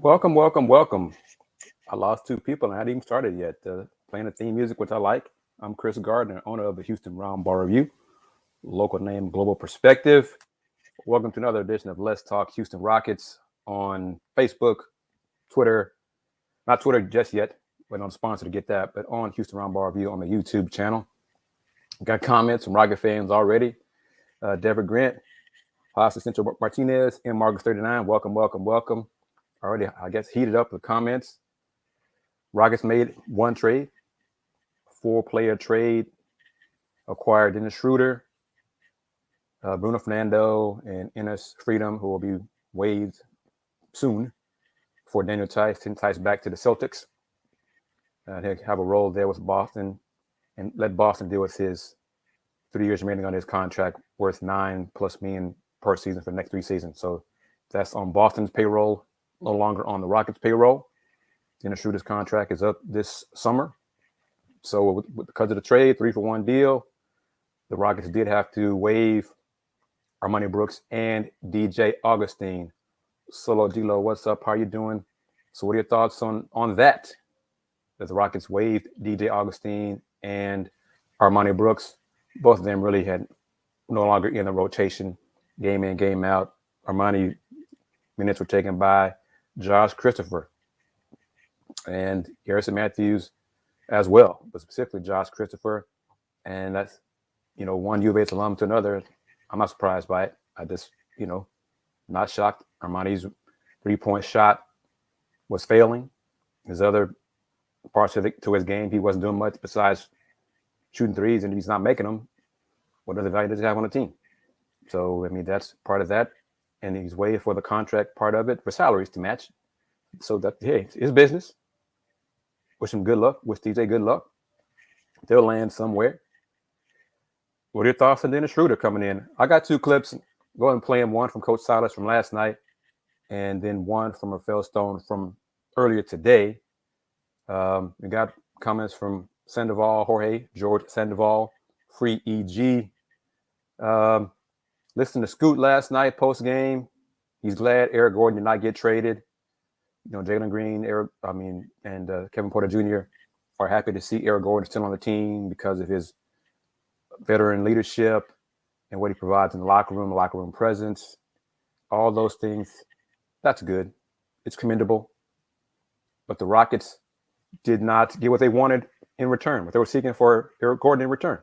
Welcome, welcome, welcome. I lost two people and I hadn't even started yet. Playing the theme music, which I like. I'm Kris Gardner, owner of the Houston Roundball Review, local name, global perspective. Welcome to another edition of Let's Talk Houston Rockets on Facebook, Twitter, not Twitter just yet, but I'm sponsored to get that, but on Houston Roundball Review on the YouTube channel. Got comments from Rocket fans already. Deborah Grant, Hostas Central Martinez, and Marcus 39. Welcome, welcome, welcome. Already, I guess, heated up with comments. Rockets made one trade, 4-player trade, acquired Dennis Schroeder, Bruno Fernando, and Enes Freedom, who will be waived soon for Daniel Tice. Send Tice back to the Celtics. He'll have a role there with Boston and let Boston deal with his 3 years remaining on his contract worth $9+ million per season for the next 3 seasons. So that's on Boston's payroll, no longer on the Rockets' payroll. Dennis Schroeder's contract is up this summer. So because of the trade, 3-for-1 deal, the Rockets did have to waive Armani Brooks and DJ Augustine. Solo D-Lo, what's up? How are you doing? So what are your thoughts on that? That the Rockets waived DJ Augustine and Armani Brooks. Both of them really had no longer in the rotation, game in, game out. Armani minutes were taken by Josh Christopher and Garrison Matthews as well, but specifically Josh Christopher. And that's, one U of H alum to another. I'm not surprised by it. I just, not shocked. Armani's 3-point shot was failing. His other parts to his game, he wasn't doing much besides shooting threes, and he's not making them. What other value does he have on the team? So, that's part of that. And he's waived for the contract part of it for salaries to match. So that, hey, it's business. Wish him good luck. Wish DJ good luck. They'll land somewhere. What are your thoughts on Dennis Schroeder coming in? I got 2 clips. Go ahead and play him. One from Coach Silas from last night, and then one from Rafael Stone from earlier today. We got comments from Sandoval, George Sandoval, Free EG. Listened to Scoot last night post game. He's glad Eric Gordon did not get traded. Jalen Green, and Kevin Porter Jr. are happy to see Eric Gordon still on the team because of his veteran leadership and what he provides in the locker room presence, all those things. That's good. It's commendable. But the Rockets did not get what they wanted in return, what they were seeking for Eric Gordon in return.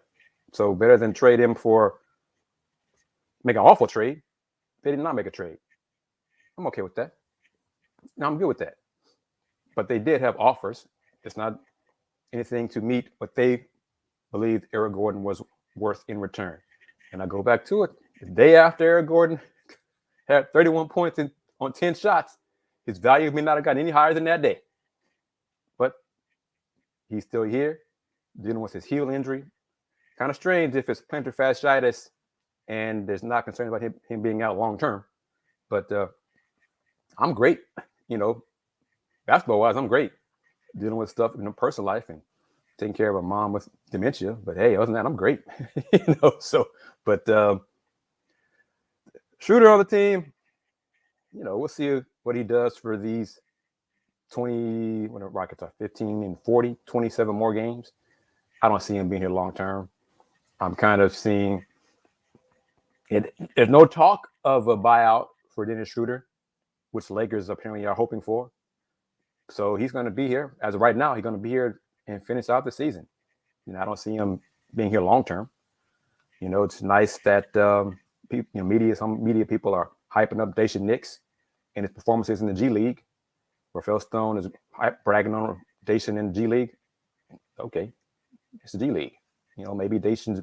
So better than trade him for make an awful trade, they did not make a trade. I'm okay with that. Now I'm good with that. But they did have offers. It's not anything to meet what they believed Eric Gordon was worth in return. And I go back to it. The day after Eric Gordon had 31 points on 10 shots, his value may not have gotten any higher than that day. But he's still here, dealing with his heel injury. Kind of strange if it's plantar fasciitis and there's not concern about him being out long term. But I'm great. Basketball-wise, I'm great. Dealing with stuff in the personal life and taking care of a mom with dementia. But hey, other than that, I'm great. Schroeder on the team, we'll see what he does for these 20, when the Rockets are 15 and 40, 27 more games. I don't see him being here long term. I'm kind of seeing it. There's no talk of a buyout for Dennis Schroeder, which the Lakers apparently are hoping for. So he's going to be here. As of right now, he's going to be here and finish out the season. I don't see him being here long term. It's nice that some media people are hyping up Daishen Nix and his performances in the G League. Rafael Stone is bragging on Daishen in the G League. Okay, it's the G League. Maybe Daishen's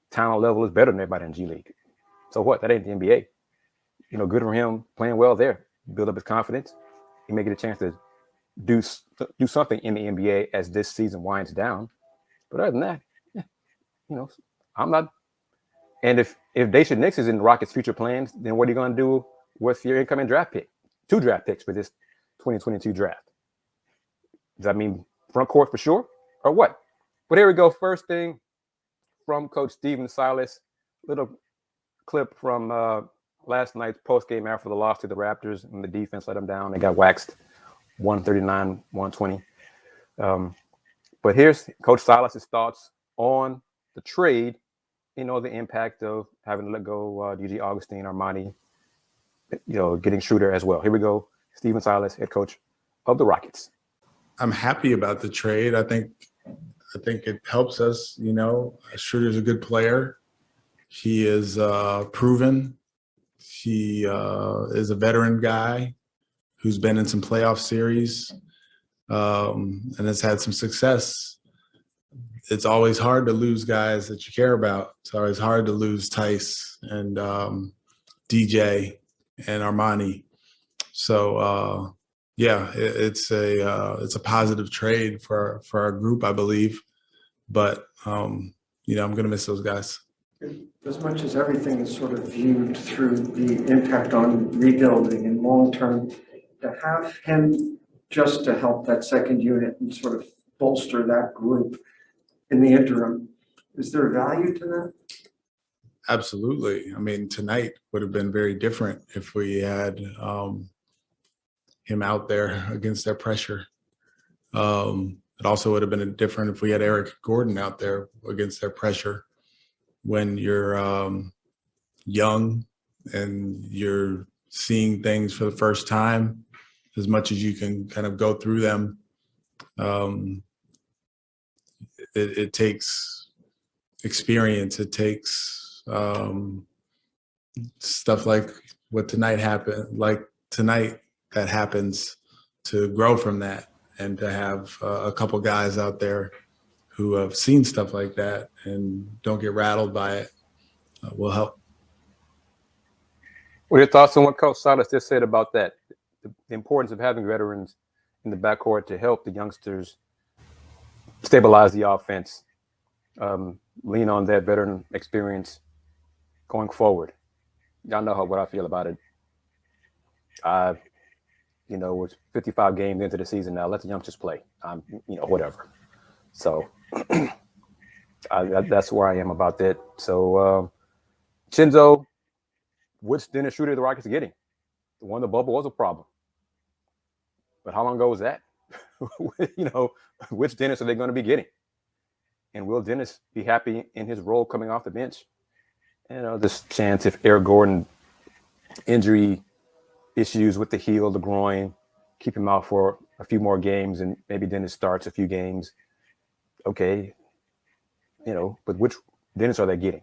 talent level is better than everybody in the G League. So what? That ain't the NBA. Good for him playing well there. Build up his confidence. He may get a chance to do something in the NBA as this season winds down. But other than that, I'm not. And if Daishen Nix is in the Rockets' future plans, then what are you going to do with your incoming draft pick? 2 draft picks for this 2022 draft. Does that mean front court for sure, or what? But here we go. First thing from Coach Stephen Silas. Little clip from last night's post game after the loss to the Raptors, and the defense let them down. They got waxed 139, 120. But here's Coach Silas's thoughts on the trade, the impact of having to let go Gigi Augustine, Armani, getting Schroeder as well. Here we go. Stephen Silas, head coach of the Rockets. I'm happy about the trade. I think it helps us. Schroeder's a good player. He is proven. He is a veteran guy who's been in some playoff series and has had some success. It's always hard to lose guys that you care about. It's always hard to lose Tice and DJ and Armani. So it's a positive trade for our group, I believe. But I'm going to miss those guys. As much as everything is sort of viewed through the impact on rebuilding and long term, to have him just to help that second unit and sort of bolster that group in the interim, is there value to that? Absolutely. I mean, tonight would have been very different if we had him out there against their pressure. It also would have been different if we had Eric Gordon out there against their pressure. When you're young and you're seeing things for the first time, as much as you can kind of go through them, it takes experience. It takes stuff like what tonight happened, that happens to grow from that and to have a couple guys out there who have seen stuff like that and don't get rattled by it will help. What are your thoughts on what Coach Silas just said about that? The importance of having veterans in the backcourt to help the youngsters stabilize the offense, lean on that veteran experience going forward. Y'all know what I feel about it. We're 55 games into the season now. Let the youngsters play. Whatever. So that's where I am about that. So Chinzo, which Dennis Schroeder the Rockets are getting? The one in the bubble was a problem. But how long ago was that? Which Dennis are they going to be getting? And will Dennis be happy in his role coming off the bench? This chance if Eric Gordon injury issues with the heel, the groin, keep him out for a few more games, and maybe Dennis starts a few games. Okay, but which Dennis are they getting?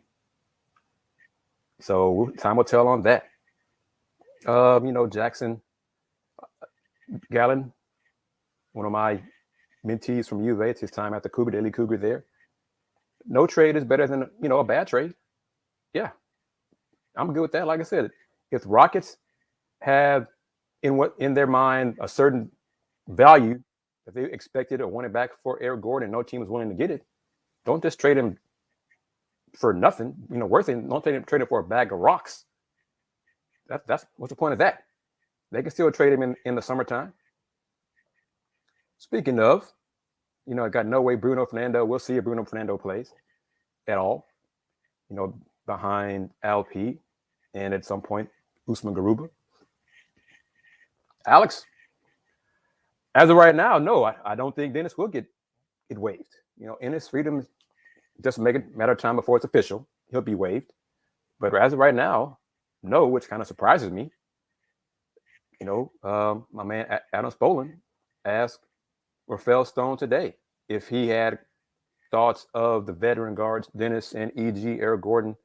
So time will tell on that. Jackson Gallen, one of my mentees from U of A, it's his time at the Cougar, Daily Cougar there. No trade is better than, a bad trade. Yeah, I'm good with that. Like I said, if the Rockets have in their mind a certain value that they expected or wanted back for Eric Gordon, and no team was willing to get it, don't just trade him for nothing, worth it. Don't trade him for a bag of rocks. That's what's the point of that? They can still trade him in the summertime. Speaking of, I got no way Bruno Fernando. We'll see if Bruno Fernando plays at all. Behind LP and at some point Usman Garuba. Alex, as of right now, no, I don't think Dennis will get it waived. In his freedom, just make it a matter of time before it's official. He'll be waived. But as of right now, no, which kind of surprises me. My man Adam Spolin asked Rafael Stone today if he had thoughts of the veteran guards, Dennis and E.G. Eric Gordon,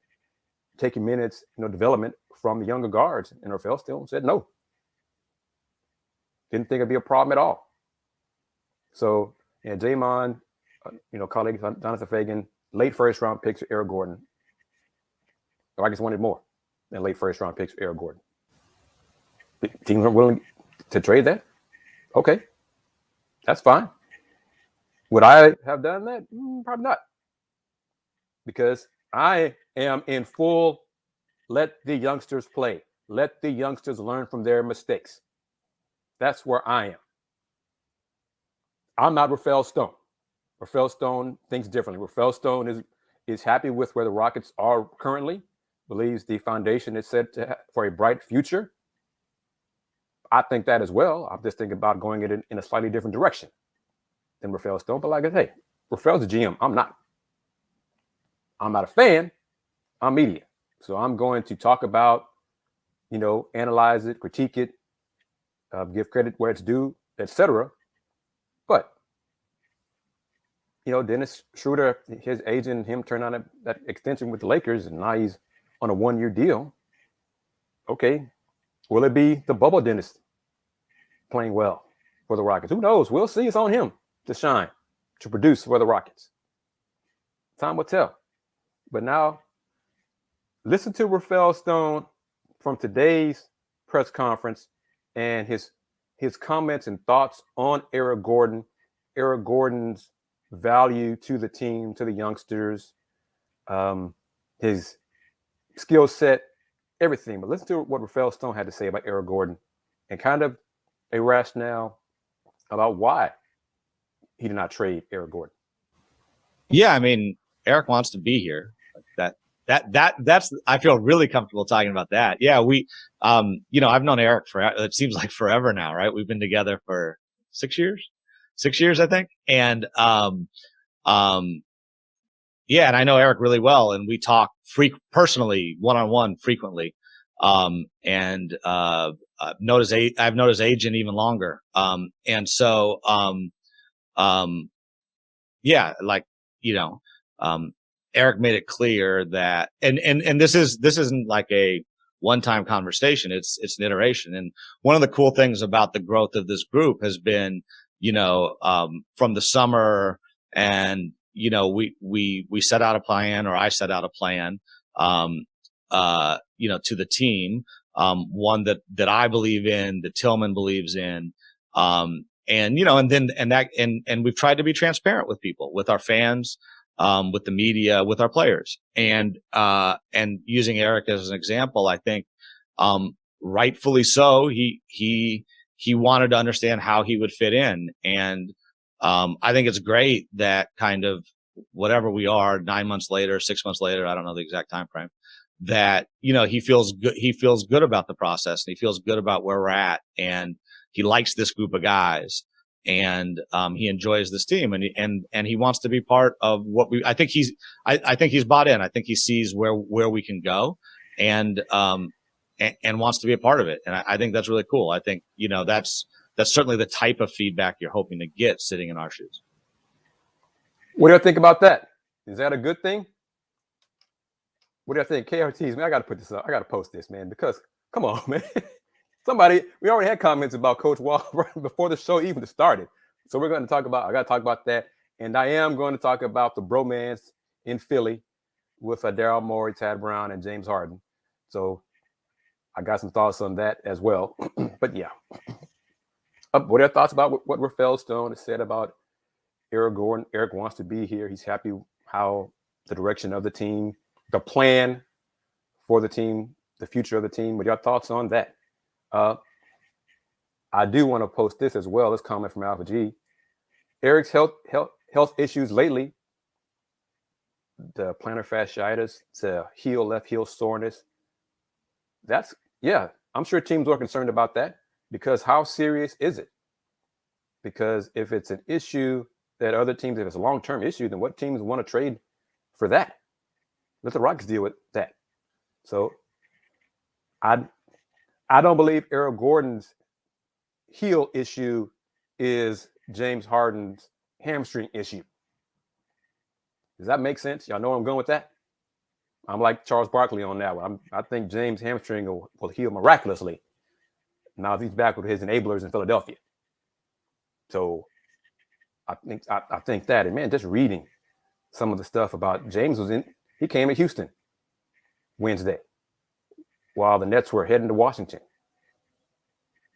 taking minutes, development from the younger guards. And Rafael Stone said no. Didn't think it'd be a problem at all. So, Jamon, colleague Jonathan Fagan, late first round picks for Eric Gordon. The Rockets wanted more than late first round picks for Eric Gordon. The teams weren't willing to trade that? Okay. That's fine. Would I have done that? Probably not. Because I am in full let the youngsters play. Let the youngsters learn from their mistakes. That's where I am. I'm not Rafael Stone. Rafael Stone thinks differently. Rafael Stone is happy with where the Rockets are currently, believes the foundation is set for a bright future. I think that as well. I'm just thinking about going in a slightly different direction than Rafael Stone. But like I say, Rafael's the GM. I'm not. I'm not a fan. I'm media. So I'm going to talk about, analyze it, critique it, give credit where it's due, etc. But, Dennis Schroeder, his agent, him turned on that extension with the Lakers, and now he's on a 1-year deal. Okay. Will it be the bubble Dennis playing well for the Rockets? Who knows? We'll see. It's on him to shine, to produce for the Rockets. Time will tell. But now, listen to Rafael Stone from today's press conference and his comments and thoughts on Eric Gordon's value to the team, to the youngsters, his skill set, everything. But listen to what Rafael Stone had to say about Eric Gordon and kind of a rationale about why he did not trade Eric Gordon. Yeah, I mean, Eric wants to be here. That's I feel really comfortable talking about that. Yeah, I've known Eric for, it seems like forever now, right? We've been together for 6 years, I think. And, yeah, and I know Eric really well, and we talk personally, one-on-one frequently. I've known his agent even longer. Yeah, like, Eric made it clear that, and this isn't like a one-time conversation. It's an iteration. And one of the cool things about the growth of this group has been, from the summer, and, we set out a plan, or I set out a plan, to the team, one that I believe in, that Tillman believes in. And we've tried to be transparent with people, with our fans, with the media, with our players, and using Eric as an example, I think, rightfully so, he wanted to understand how he would fit in. And, I think it's great that kind of whatever we are 9 months later, 6 months later, I don't know the exact time frame, that, he feels good about the process, and he feels good about where we're at, and he likes this group of guys, and he enjoys this team, and he wants to be part of what I think he's bought in. I think he sees where we can go, and wants to be a part of it. And I think that's really cool. I think, that's certainly the type of feedback you're hoping to get sitting in our shoes. What do you think about that? Is that a good thing? What do you think? KRTs, man, I got to put this up. I got to post this, man, because come on, man. We already had comments about Coach Wall right before the show even started. So I got to talk about that. And I am going to talk about the bromance in Philly with Daryl Morey, Tad Brown, and James Harden. So I got some thoughts on that as well. But yeah. What are your thoughts about what Rafael Stone has said about Eric Gordon? Eric wants to be here. He's happy how the direction of the team, the plan for the team, the future of the team. What are your thoughts on that? I do want to post this as well. This comment from Alpha G. Eric's health issues lately. The plantar fasciitis, the left heel soreness. I'm sure teams are concerned about that, because how serious is it? Because if it's an issue that other teams, if it's a long-term issue, then what teams want to trade for that? Let the Rockets deal with that. So I don't believe Eric Gordon's heel issue is James Harden's hamstring issue. Does that make sense? Y'all know where I'm going with that? I'm like Charles Barkley on that one. I think James' hamstring will heal miraculously now he's back with his enablers in Philadelphia. So I think that, and man, just reading some of the stuff about James he came to Houston Wednesday while the Nets were heading to Washington.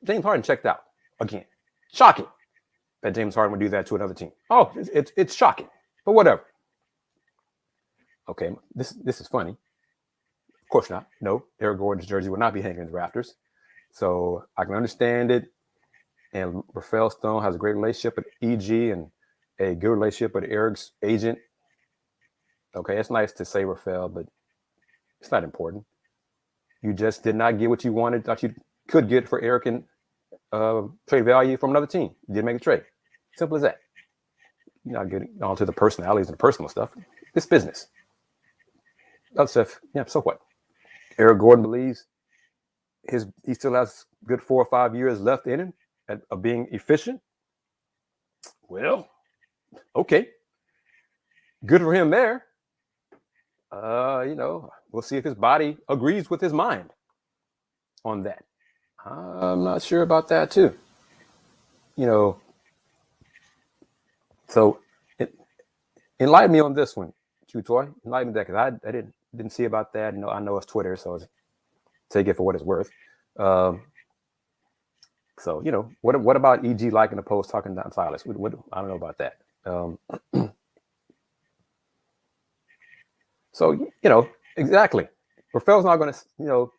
James Harden checked out again. Shocking that James Harden would do that to another team. Oh, it's shocking, but whatever. Okay, this is funny. Of course not. No, Eric Gordon's jersey will not be hanging in the rafters. So I can understand it. And Rafael Stone has a great relationship with EG and a good relationship with Eric's agent. Okay, it's nice to say Rafael, but it's not important. You just did not get what you wanted, thought you could get for Eric and trade value from another team. You didn't make a trade. Simple as that. You're not getting onto the personalities and the personal stuff. It's business. Other stuff, yeah, so what? Eric Gordon believes he still has good 4 or 5 years left in him of being efficient. Well, okay. Good for him there. We'll see if his body agrees with his mind on that. I'm not sure about that too. So enlighten me on this one, Chutoy. Enlighten me that, because I didn't see about that. I know it's Twitter, so take it for what it's worth. So what about EG liking the post talking down Silas? What I don't know about that. So exactly. Rafael's not going to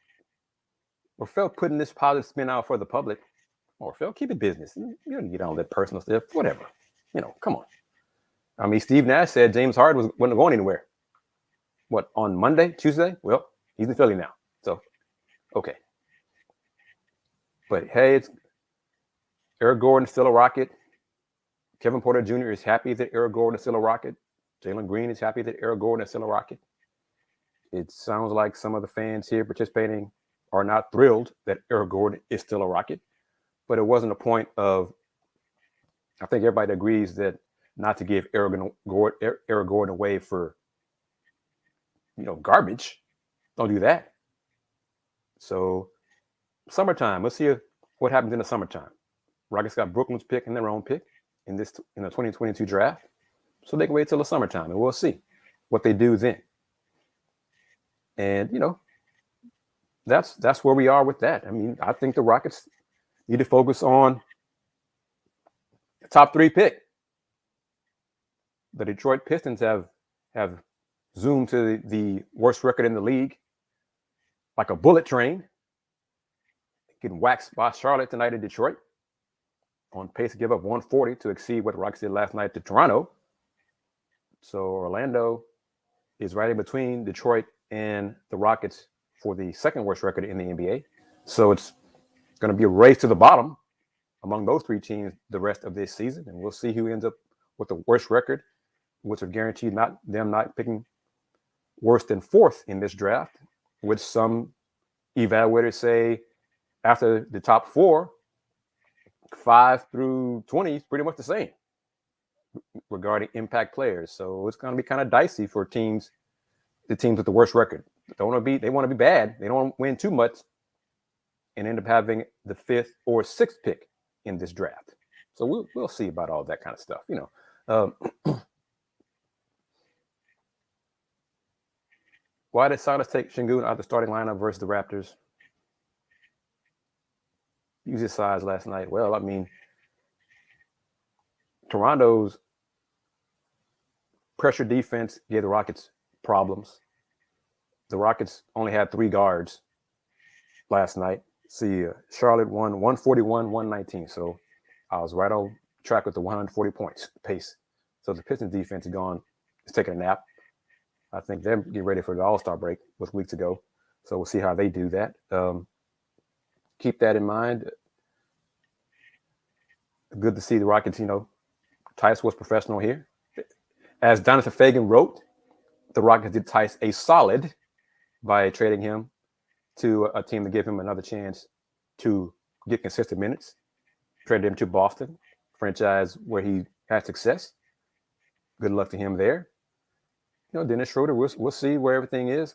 Rafael putting this positive spin out for the public. Or Rafael, keep it business. You don't get on that personal stuff. Whatever. Come on. I mean, Steve Nash said James Harden wasn't going anywhere. What, on Monday, Tuesday? Well, he's in Philly now. So, okay. But hey, it's Eric Gordon's still a Rocket. Kevin Porter Jr. is happy that Eric Gordon is still a Rocket. Jalen Green is happy that Eric Gordon is still a Rocket. It sounds like some of the fans here participating are not thrilled that Eric Gordon is still a Rocket. But it wasn't a point of, I think everybody agrees that not to give Eric Gordon away for, garbage. Don't do that. So, summertime. Let's see what happens in the summertime. Rockets got Brooklyn's pick and their own pick in the 2022 draft. So they can wait till the summertime, and we'll see what they do then. And, that's where we are with that. I mean, I think the Rockets need to focus on the top 3 pick. The Detroit Pistons have zoomed to the worst record in the league like a bullet train. Getting waxed by Charlotte tonight in Detroit. On pace to give up 140 to exceed what the Rockets did last night to Toronto. So Orlando is right in between Detroit and the Rockets for the second worst record in the NBA. So it's going to be a race to the bottom among those 3 teams the rest of this season. And we'll see who ends up with the worst record, which are guaranteed them not picking worse than 4th in this draft, which some evaluators say after the top 4, 5 through 20 is pretty much the same regarding impact players. So it's going to be kind of dicey for the teams with the worst record. They want to be bad. They don't want to win too much and end up having the 5th or 6th pick in this draft. So we'll see about all that kind of stuff. Why did Silas take Şengün out of the starting lineup versus the Raptors? Use his size last night. Well, I mean, Toronto's pressure defense gave the Rockets problems. The Rockets only had 3 guards last night. See, Charlotte won 141-119. So I was right on track with the 140 points pace. So the Pistons defense is taking a nap. I think they're getting ready for the All-Star break with weeks ago. So we'll see how they do that. Keep that in mind. Good to see the Rockets, Tice was professional here. As Jonathan Fagan wrote, the Rockets did Tice a solid by trading him to a team to give him another chance to get consistent minutes. Traded him to Boston, franchise where he had success. Good luck to him there. Dennis Schroeder, we'll see where everything is.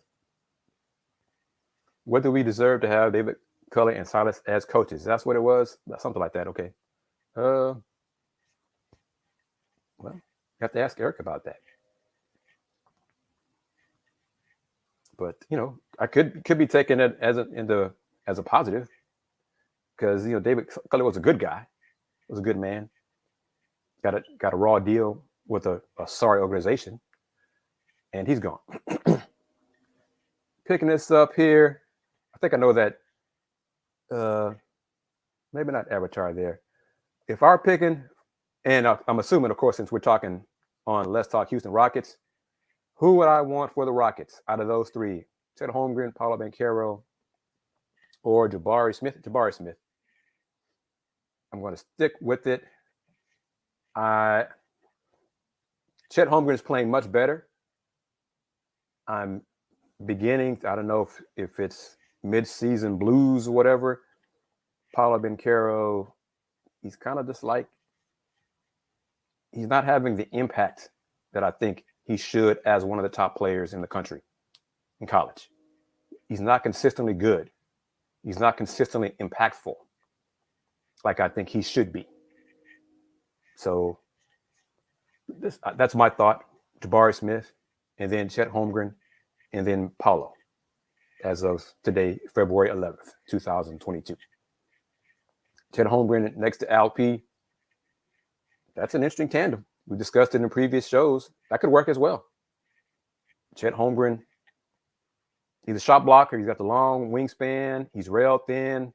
What do we deserve to have David Culley and Silas as coaches? That's what it was? Something like that, okay. Well, you have to ask Eric about that. But I could be taking it as a positive, because David Culley was a good guy, was a good man. Got a raw deal with a sorry organization, and he's gone. Picking this up here, I think I know that. Maybe not Avatar there. If our picking, and I'm assuming, of course, since we're talking on Let's Talk Houston Rockets, who would I want for the Rockets out of those 3? Chet Holmgren, Paolo Banchero, or Jabari Smith? Jabari Smith. I'm going to stick with it. Chet Holmgren is playing much better. I'm beginning, I don't know if it's mid-season blues or whatever. Paolo Banchero, he's kind of just like, he's not having the impact that I think he should as one of the top players in the country in college. He's not consistently good. He's not consistently impactful like I think he should be. So that's my thought. Jabari Smith, and then Chet Holmgren, and then Paolo as of today, February 11th, 2022. Chet Holmgren next to LP. That's an interesting tandem. We discussed it in previous shows. That could work as well. Chet Holmgren, he's a shot blocker. He's got the long wingspan. He's rail thin.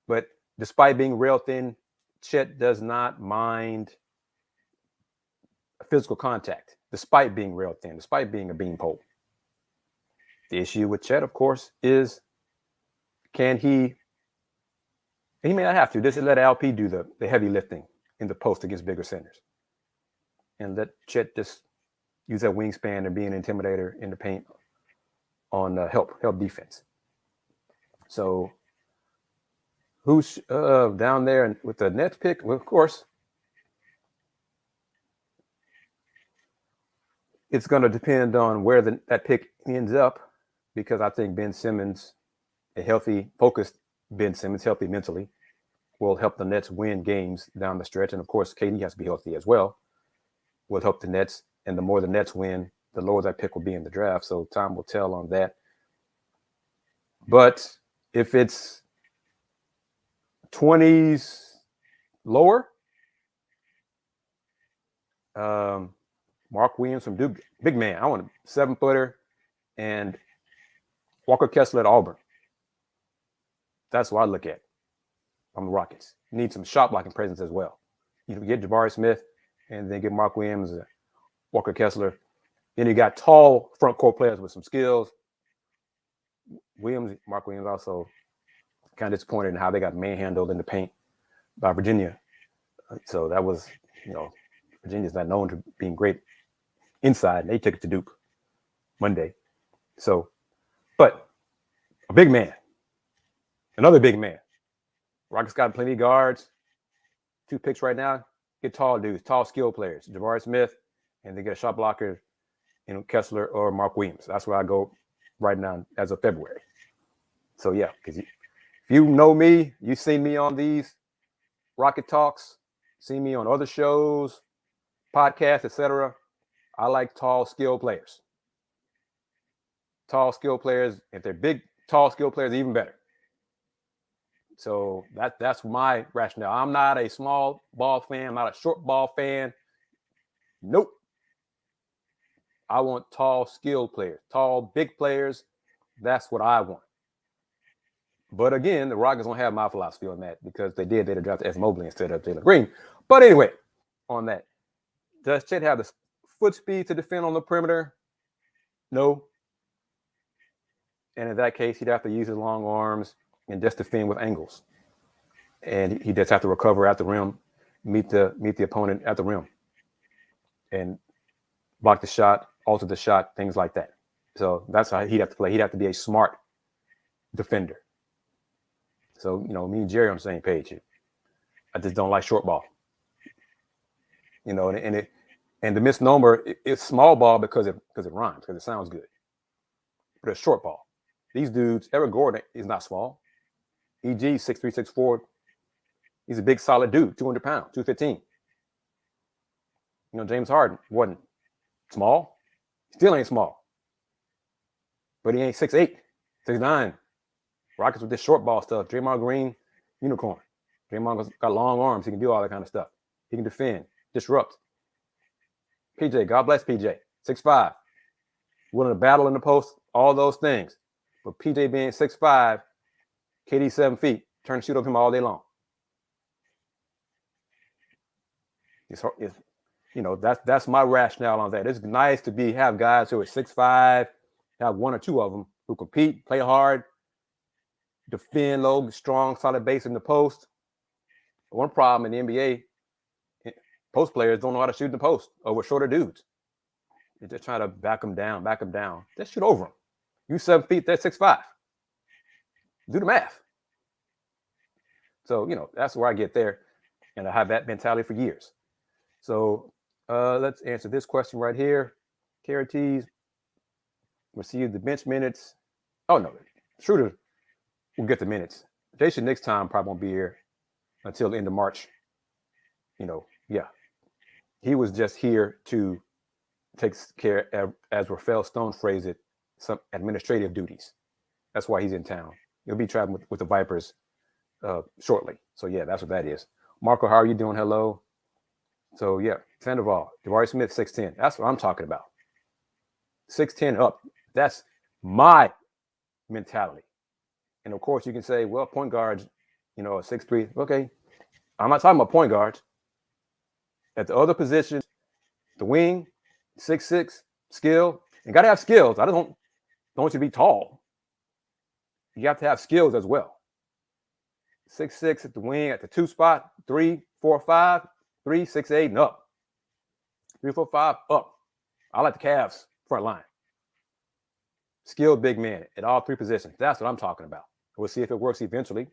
But despite being rail thin, Chet does not mind physical contact, despite being rail thin, despite being a beanpole. The issue with Chet, of course, is can he may not have to, just let LP do the heavy lifting in the post against bigger centers. And let Chet just use that wingspan and be an intimidator in the paint on help defense. So who's down there with the Nets pick? Well, of course, it's going to depend on where that pick ends up, because I think Ben Simmons, a healthy, focused Ben Simmons, healthy mentally, will help the Nets win games down the stretch. And of course, KD has to be healthy as well. Will help the Nets. And the more the Nets win, the lower that pick will be in the draft. So time will tell on that. But if it's 20s lower, Mark Williams from Duke, big man. I want a 7-footer, and Walker Kessler at Auburn. That's what I look at on the Rockets. You need some shot blocking presence as well. You can get Jabari Smith and then get Mark Williams, Walker Kessler. Then you got tall front court players with some skills. Mark Williams also kind of disappointed in how they got manhandled in the paint by Virginia. So that was, Virginia's not known to being great inside. And they took it to Duke Monday. So, but a big man, another big man. Rockets got plenty of guards. 2 picks right now. Get tall dudes, tall skill players. Jabari Smith, and they get a shot blocker, Kessler or Mark Williams. That's where I go right now as of February. So yeah, because if you know me, you've seen me on these Rocket Talks, seen me on other shows, podcasts, etc. I like tall skill players. Tall skill players. If they're big, tall skill players, even better. So that's my rationale. I'm not a small ball fan. I'm not a short ball fan. Nope. I want tall skill players, tall, big players. That's what I want. But again, the Rockets don't have my philosophy on that, because they'd have drafted F. Mobley instead of Jalen Green. But anyway, on that, does Chet have the foot speed to defend on the perimeter? No. And in that case, he'd have to use his long arms and just defend with angles. And he just have to recover at the rim, meet the opponent at the rim, and block the shot, alter the shot, things like that. So that's how he'd have to play. He'd have to be a smart defender. So, me and Jerry on the same page. I just don't like short ball. And the misnomer, it's small ball because it rhymes, because it sounds good. But it's short ball. These dudes, Eric Gordon is not small. EG 6'3", 6'4". He's a big, solid dude, 200 pounds, 215. James Harden wasn't small. Still ain't small. But he ain't 6'8", 6'9". Rockets with this short ball stuff. Draymond Green, unicorn. Draymond got long arms. He can do all that kind of stuff. He can defend, disrupt. PJ, God bless PJ, 6'5". Willing to battle in the post, all those things. But PJ being 6'5", KD 7 feet, turn and shoot over him all day long. That's my rationale on that. It's nice to have guys who are 6'5", have 1 or 2 of them who compete, play hard, defend low, strong, solid base in the post. One problem in the NBA, post players don't know how to shoot in the post over shorter dudes. They're just trying to back them down. Just shoot over them. You 7 feet, they're 6'5". Do the math. So, that's where I get there. And I have that mentality for years. So let's answer this question right here. Carities received the bench minutes. Oh, no. Schroeder will get the minutes. Jason next time probably won't be here until the end of March. Yeah. He was just here to take care, as Rafael Stone phrased it, some administrative duties. That's why he's in town. He'll be traveling with the Vipers shortly. So, yeah, that's what that is. Marco, how are you doing? Hello. So, yeah, Sandoval, Jabari Smith, 6'10". That's what I'm talking about. 6'10" up. That's my mentality. And, of course, you can say, well, point guards, 6'3". Okay, I'm not talking about point guards. At the other positions, the wing, 6'6", skill. You got to have skills. I don't want you to be tall. You have to have skills as well. 6'6" at the wing, at the 2 spot, 3, 4, 5, 3, 6, 8, and up. 3, 4, 5, up. I like the Cavs front line. Skilled big man at all 3 positions. That's what I'm talking about. We'll see if it works eventually.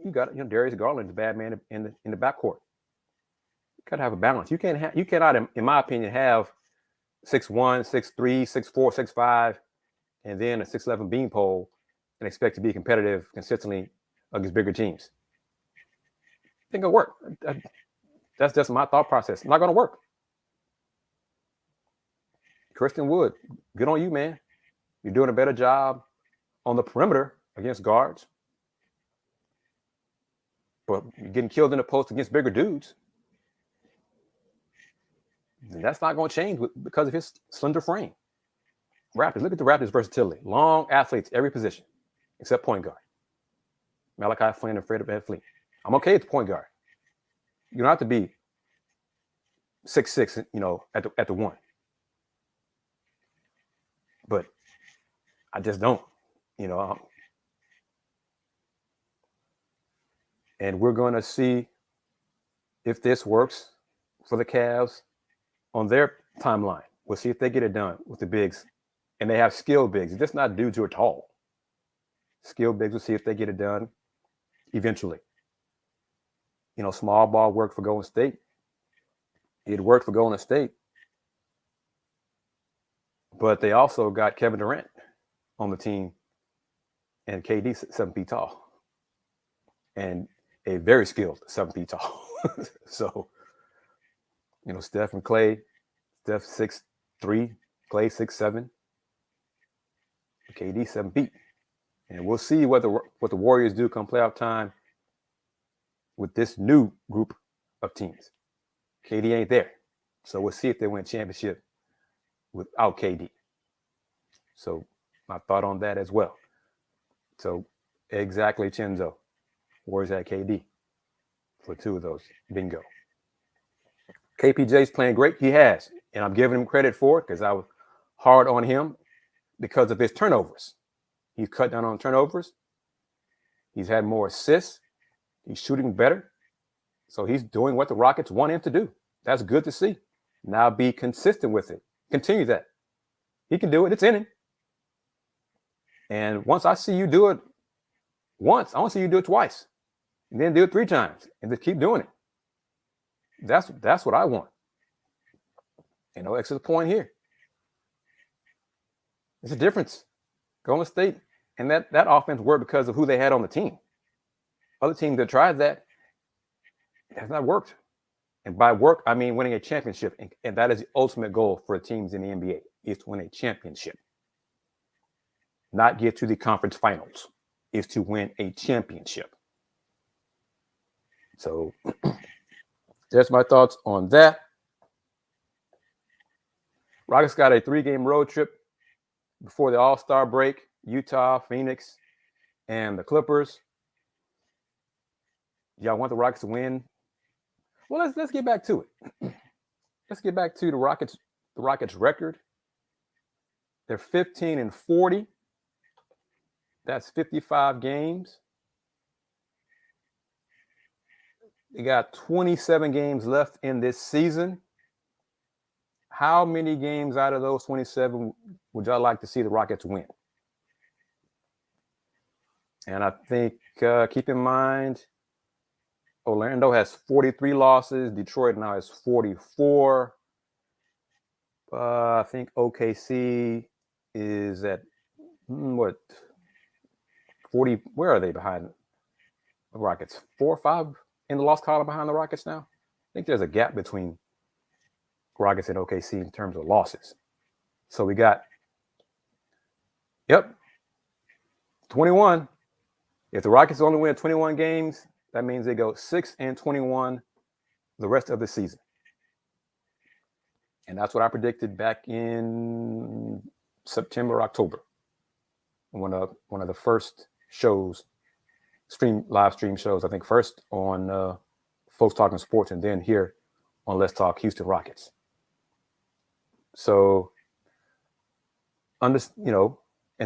You got, Darius Garland's a bad man in the backcourt. You got to have a balance. You cannot, in my opinion, have 6'1", 6'3", 6'4", 6'5", and then a 6'11" beanpole and expect to be competitive consistently against bigger teams. I think it'll work. That's just my thought process. Not going to work. Christian Wood, good on you, man. You're doing a better job on the perimeter against guards. But you're getting killed in the post against bigger dudes. And that's not going to change because of his slender frame. Raptors, look at the Raptors' versatility. Long athletes, every position, except point guard. Malachi Flynn and Fred VanVleet. I'm okay at the point guard. You don't have to be 6'6", at the 1. But I just don't, And we're going to see if this works for the Cavs on their timeline. We'll see if they get it done with the bigs. And they have skilled bigs. It's just not dudes who are tall. Skilled bigs, we'll see if they get it done eventually. Small ball worked for Golden State. It worked for Golden State. But they also got Kevin Durant on the team and KD 7 feet tall. And a very skilled 7 feet tall. So, Steph and Clay, Steph 6'3", Clay 6'7", KD 7 feet. And we'll see what the Warriors do come playoff time with this new group of teams. KD ain't there. So we'll see if they win a championship without KD. So my thought on that as well. So exactly, Chenzo. Warriors at KD for 2 of those. Bingo. KPJ's playing great. He has. And I'm giving him credit for it because I was hard on him because of his turnovers. He's cut down on turnovers. He's had more assists. He's shooting better. So he's doing what the Rockets want him to do. That's good to see. Now be consistent with it. Continue that. He can do it. It's in him. And once I see you do it once, I want to see you do it twice. And then do it 3 times. And just keep doing it. That's what I want. Extra the point here. There's a difference. Golden State and that offense worked because of who they had on the team. Other teams that tried that has not worked. And by work, I mean winning a championship. And that is the ultimate goal for teams in the NBA, is to win a championship. Not get to the conference finals, is to win a championship. So that's my thoughts on that. Rockets got a 3-game road trip before the All-Star break. Utah, Phoenix, and the Clippers. Y'all want the Rockets to win? Well, let's get back to it. Let's get back to the Rockets record. They're 15-40. That's 55 games. They got 27 games left in this season. How many games out of those 27 would y'all like to see the Rockets win? And I think, keep in mind, Orlando has 43 losses. Detroit now has 44. I think OKC is at, 40? Where are they behind the Rockets? 4 or 5 in the loss column behind the Rockets now? I think there's a gap between Rockets and OKC in terms of losses. So we got, 21. If the Rockets only win 21 games, that means they go 6-21 the rest of the season. And that's what I predicted back in September, October. One of the first shows, live stream shows, I think first on Folks Talking Sports and then here on Let's Talk Houston Rockets. So, and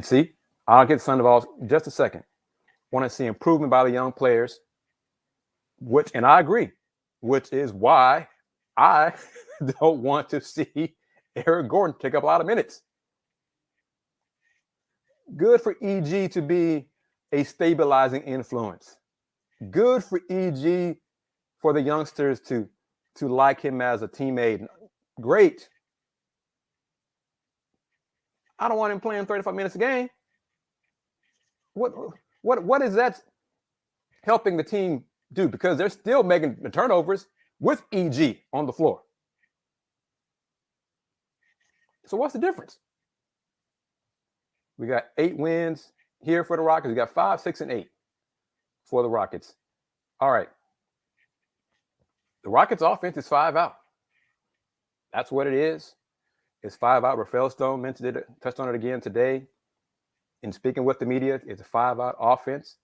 see, I'll get to Sandoval in just a second. Want to see improvement by the young players, and I agree, which is why I don't want to see Eric Gordon take up a lot of minutes. Good for EG to be a stabilizing influence. Good for EG for the youngsters to like him as a teammate. Great. I don't want him playing 35 minutes a game. What is that helping the team do? Because they're still making the turnovers with EG on the floor. So what's the difference? We got 8 wins here for the Rockets. We got 5, 6, and 8 for the Rockets. All right. The Rockets' offense is 5 out. That's what it is. It's 5 out. Rafael Stone mentioned it, touched on it again today. In speaking with the media, it's a 5-out offense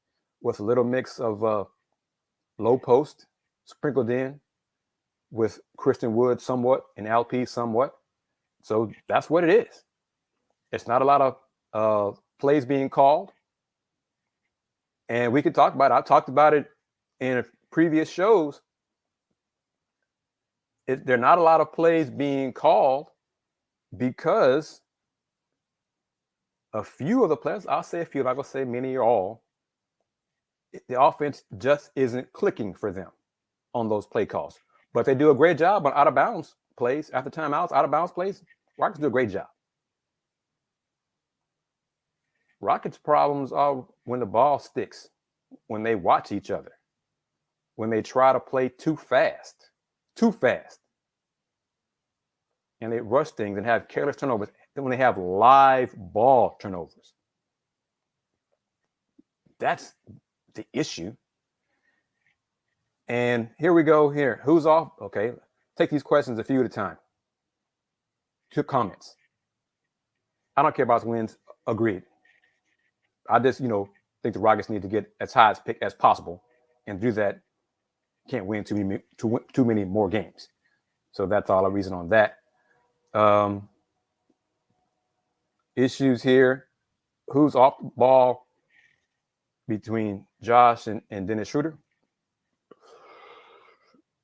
with a little mix of low post sprinkled in with Christian Wood somewhat and LP somewhat. So that's what it is. It's not a lot of plays being called. And we could talk about it. I talked about it in previous shows. There are not a lot of plays being called because a few of the players, I'll say a few, I'm not going to say many or all, the offense just isn't clicking for them on those play calls. But they do a great job on out-of-bounds plays, after timeouts, out-of-bounds plays. Rockets do a great job. Rockets' problems are when the ball sticks, when they watch each other, when they try to play too fast, and they rush things and have careless turnovers, then when they have live ball turnovers. That's the issue. And here we go here. Who's off? Okay, take these questions a few at a time. 2 comments. I don't care about wins. Agreed. I just, think the Rockets need to get as high as pick as possible, and do that. Can't win too many more games. So that's all I reason on that. Issues here. Who's off ball between Josh and Dennis Schroeder?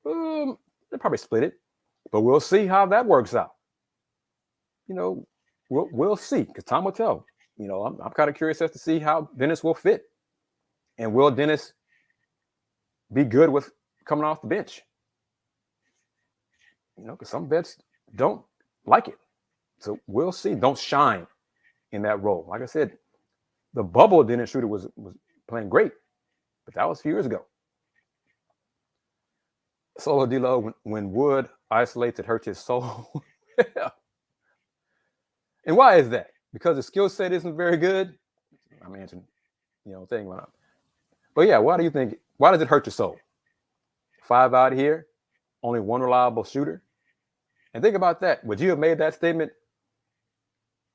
They probably split it, but we'll see how that works out. We'll see, because time will tell. I'm kind of curious as to see how Dennis will fit, and will Dennis be good with coming off the bench? Because some vets don't like it, so we'll see. Don't shine in that role. Like I said, the bubble Dennis Schroeder was playing great, but that was a few years ago. Solo D-Lo, when Wood isolates, it hurts his soul. And why is that? Because the skill set isn't very good? I'm answering, thing went up. But yeah, why does it hurt your soul? 5 out here, only 1 reliable shooter. And think about that. Would you have made that statement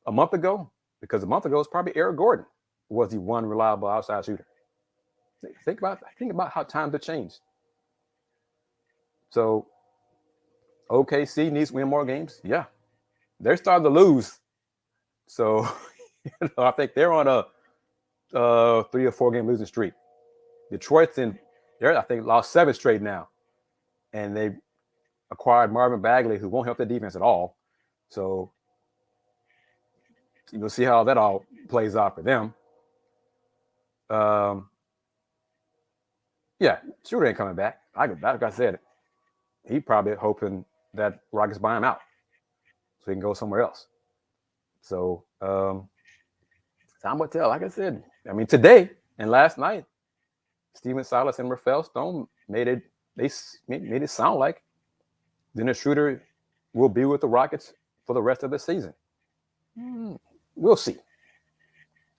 a month ago? Because a month ago, it's probably Eric Gordon was the 1 reliable outside shooter. Think about how times have changed. So OKC needs to win more games. Yeah, they're starting to lose. So I think they're on a 3 or 4 game losing streak. Detroit's I think lost 7 straight now. and they acquired Marvin Bagley, who won't help the defense at all. So you'll see how that all plays out for them. Yeah, Schroeder ain't coming back. Like I said, he probably hoping that Rockets buy him out so he can go somewhere else. So time will tell. Like I said, I mean, today and last night, Steven Silas and Rafael Stone made it sound like Dennis Schroeder will be with the Rockets for the rest of the season. We'll see.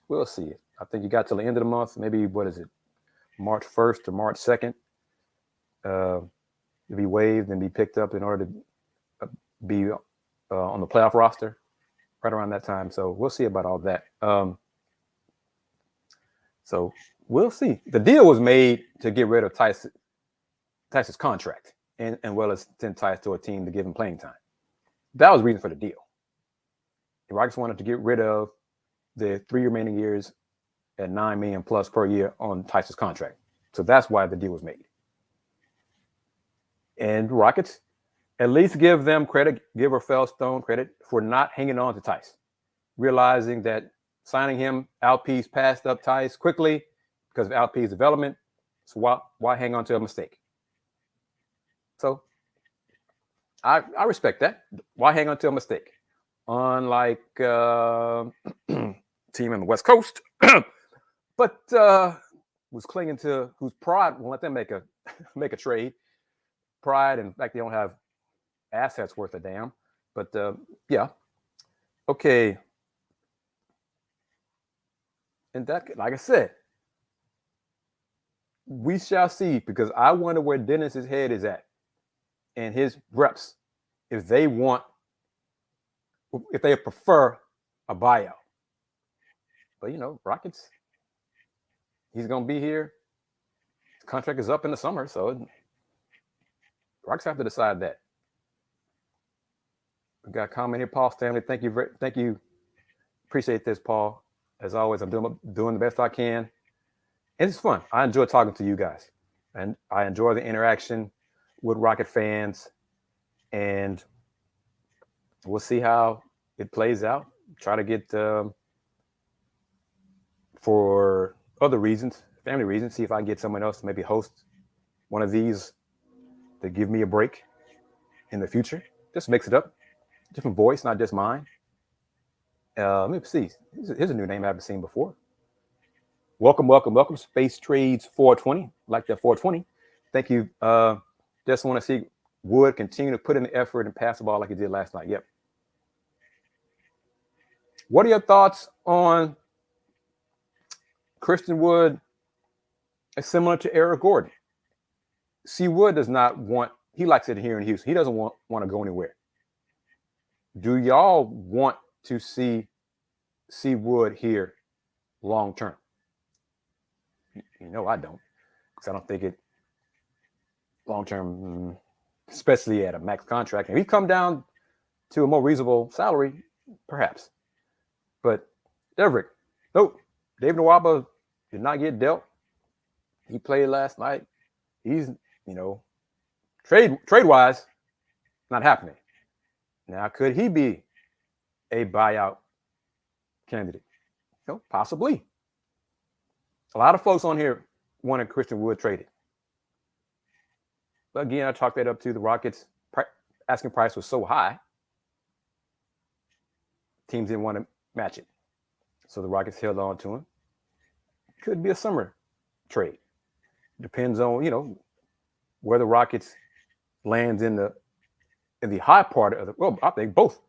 We'll see. I think you got till the end of the month. Maybe, what is it, March 1st or March 2nd? To be waived and be picked up in order to be on the playoff roster right around that time. So we'll see about all that. So we'll see. The deal was made to get rid of Tice's contract and well as send Tice to a team to give him playing time. That was the reason for the deal. The Rockets wanted to get rid of the 3 remaining years at $9 million plus per year on Tice's contract. So that's why the deal was made. And Rockets at least give them credit, give Rafael Stone credit for not hanging on to Tice, realizing that signing him, Alpe's passed up Tice quickly because of Alpe's development. So why hang on to a mistake? So I respect that. Why hang on to a mistake? Unlike team in the West Coast, but was clinging to whose pride won't let them make a trade. Pride, and in fact, they don't have assets worth a damn. But yeah, okay. And that, like I said, we shall see, because I wonder where Dennis's head is at and his reps, if they prefer a buyout. But Rockets, he's gonna be here. His contract is up in the summer, so Rockets have to decide that. We got a comment here, Paul Stanley. Thank you. Appreciate this, Paul. As always, I'm doing the best I can. And it's fun. I enjoy talking to you guys. And I enjoy the interaction with Rocket fans. And we'll see how it plays out. Try to get, for other reasons, family reasons, see if I can get someone else to maybe host one of these to give me a break in the future. Just mix it up. Different voice, not just mine. Let me see. Here's a new name I haven't seen before. Welcome. Space Trades 420. Like that 420. Thank you. Just want to see Wood continue to put in the effort and pass the ball like he did last night. Yep. What are your thoughts on Christian Wood? Is similar to Eric Gordon. C. Wood does not want. He likes it here in Houston. He doesn't want to go anywhere. Do y'all want to see C. Wood here long term? I don't, because I don't think it long term, especially at a max contract. And he come down to a more reasonable salary, perhaps. But Everett, nope. David Nwaba did not get dealt. He played last night. He's, trade wise, not happening. Now, could he be a buyout candidate? Possibly. A lot of folks on here wanted Christian Wood traded. But again, I chalked that up to the Rockets' asking price was so high, teams didn't want to match it. So the Rockets held on to him. Could be a summer trade. Depends on, where the Rockets lands in the high part of I think both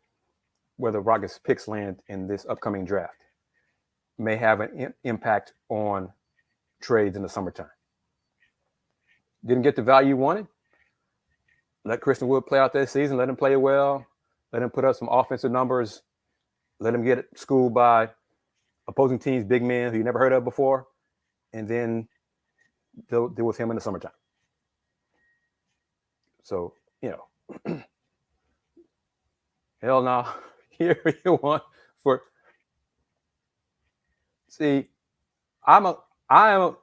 where the Rockets picks land in this upcoming draft may have an impact on trades in the summertime. Didn't get the value you wanted? Let Christian Wood play out that season. Let him play well. Let him put up some offensive numbers. Let him get schooled by opposing teams' big men who you never heard of before. And then deal with him in the summertime. So, hell no. Here you want for. See, I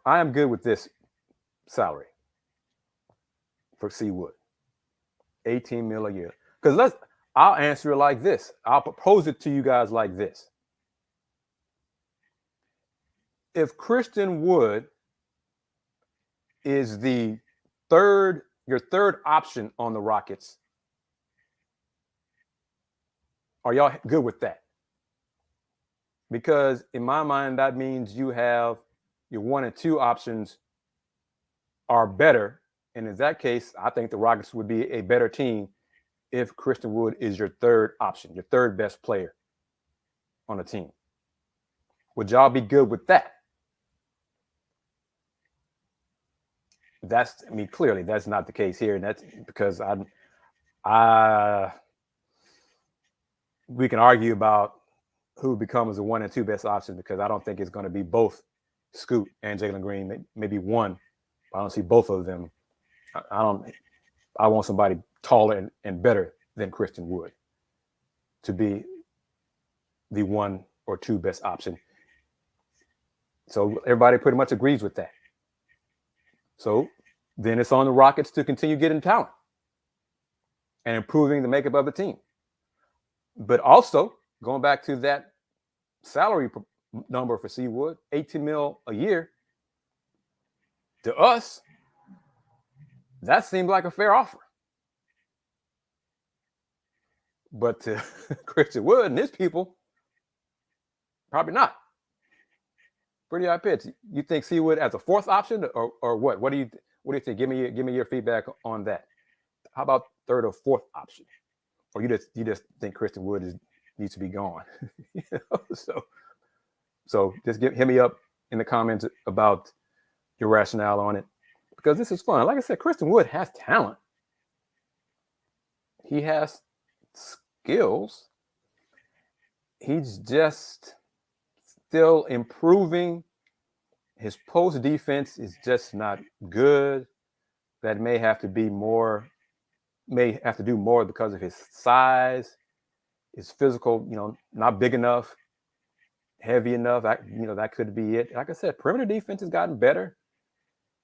am good with this salary for C. Wood. $18 million a year. Because I'll answer it like this. I'll propose it to you guys like this. If Christian Wood is your third option on the Rockets, are y'all good with that? Because in my mind, that means you have your 1 and 2 options are better. And in that case, I think the Rockets would be a better team if Christian Wood is your third option, your third best player on the team. Would y'all be good with that? Clearly that's not the case here. And that's because we can argue about who becomes the 1 and 2 best option, because I don't think it's going to be both Scoot and Jalen Green, maybe one. I don't see both of them. I want somebody taller and better than Christian Wood to be the 1 or 2 best option. So everybody pretty much agrees with that. So then it's on the Rockets to continue getting talent and improving the makeup of the team. But also, going back to that salary number for C. Wood, $18 million a year, to us, that seemed like a fair offer. But to Christian Wood and his people, probably not. Pretty high pitch. You think C. Wood as a fourth option, or what? What do you think? Give me your feedback on that. How about third or fourth option? Or you just think Christian Wood needs to be gone? So just hit me up in the comments about your rationale on it, because this is fun. Like I said, Christian Wood has talent. He has skills. He's just still improving. His post defense is just not good. That may have to do more because of his size, his physical, not big enough, heavy enough. That could be it. Like I said, perimeter defense has gotten better.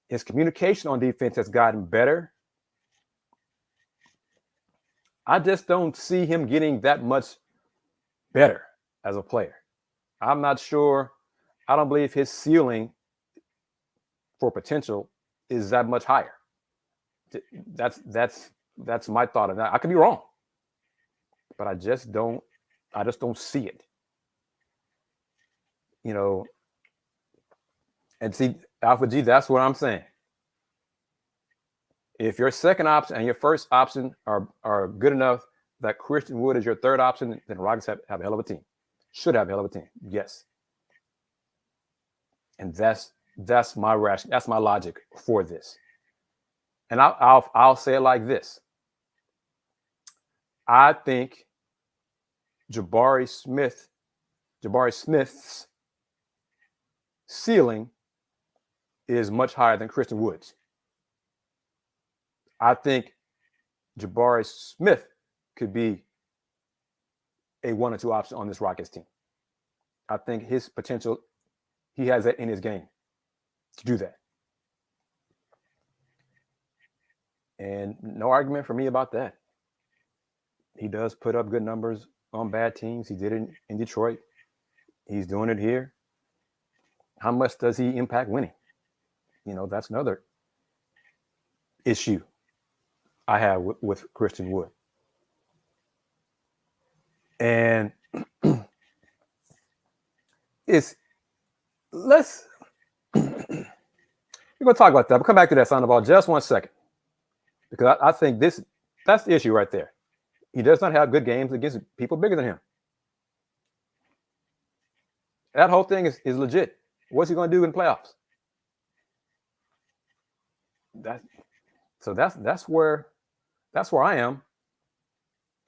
His communication on defense has gotten better. I just don't see him getting that much better as a player. I'm not sure. I don't believe his ceiling for potential is that much higher. That's my thought on that. I could be wrong, but I just don't see it. And see, Alpha G, that's what I'm saying. If your second option and your first option are good enough that Christian Wood is your third option, then Rockets have a hell of a team. Should have a hell of a team. Yes. And that's my logic for this. And I'll say it like this. I think Jabari Smith's ceiling is much higher than Christian Wood's. I think Jabari Smith could be a 1 or 2 option on this Rockets team. I think his potential, he has that in his game to do that. And no argument for me about that. He does put up good numbers on bad teams. He did it in Detroit. He's doing it here. How much does he impact winning? That's another issue I have with Christian Wood. And we're going to talk about that. We'll come back to that, Sandoval, just 1 second. Because I think that's the issue right there. He does not have good games against people bigger than him. That whole thing is legit. What's he going to do in playoffs? That's where I am.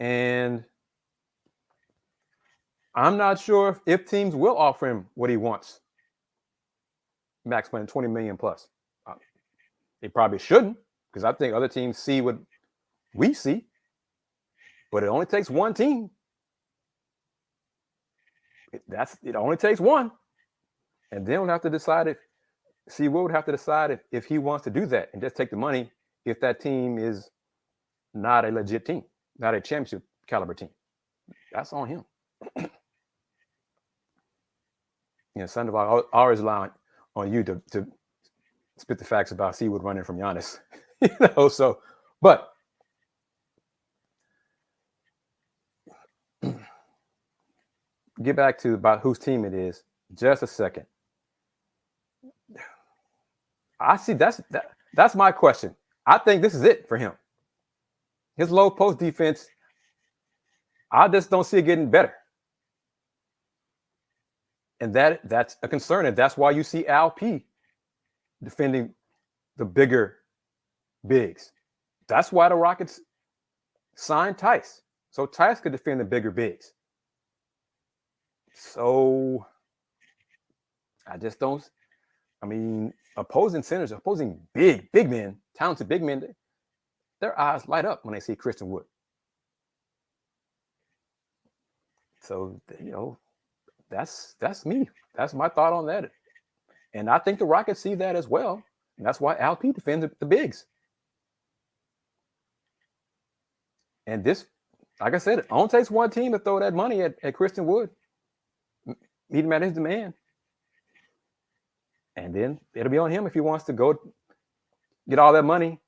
And I'm not sure if teams will offer him what he wants. Max playing $20 million plus. They probably shouldn't, because I think other teams see what we see. But it only takes one team. It only takes one. And then we'll have to decide if he wants to do that and just take the money if that team is not a legit team, not a championship caliber team. That's on him. Sandoval always rely on you to spit the facts about Seawood running from Giannis. So, but get back to about whose team it is just a second. I see that's my question. I think this is it for him. His low post defense, I just don't see it getting better. And that's a concern. And that's why you see Al P defending the bigger bigs. That's why the Rockets signed Tice. So Tice could defend the bigger bigs. So I just don't. I mean, opposing centers, opposing big men, talented big men, their eyes light up when they see Christian Wood. So, that's me. That's my thought on that. And I think the Rockets see that as well. And that's why Al P defends the bigs. And this, like I said, it only takes one team to throw that money at Christian Wood. Meet him at his demand. And then it'll be on him if he wants to go get all that money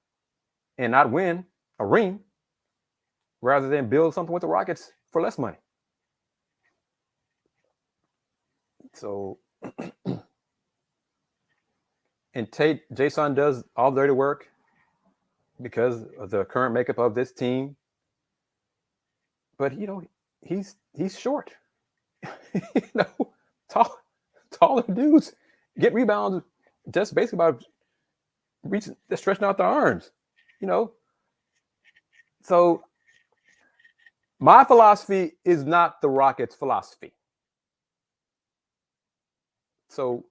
and not win a ring rather than build something with the Rockets for less money. So, and Jason does all the dirty work because of the current makeup of this team. But, he's short. Taller dudes get rebounds just basically by stretching out their arms, So my philosophy is not the Rockets' philosophy. So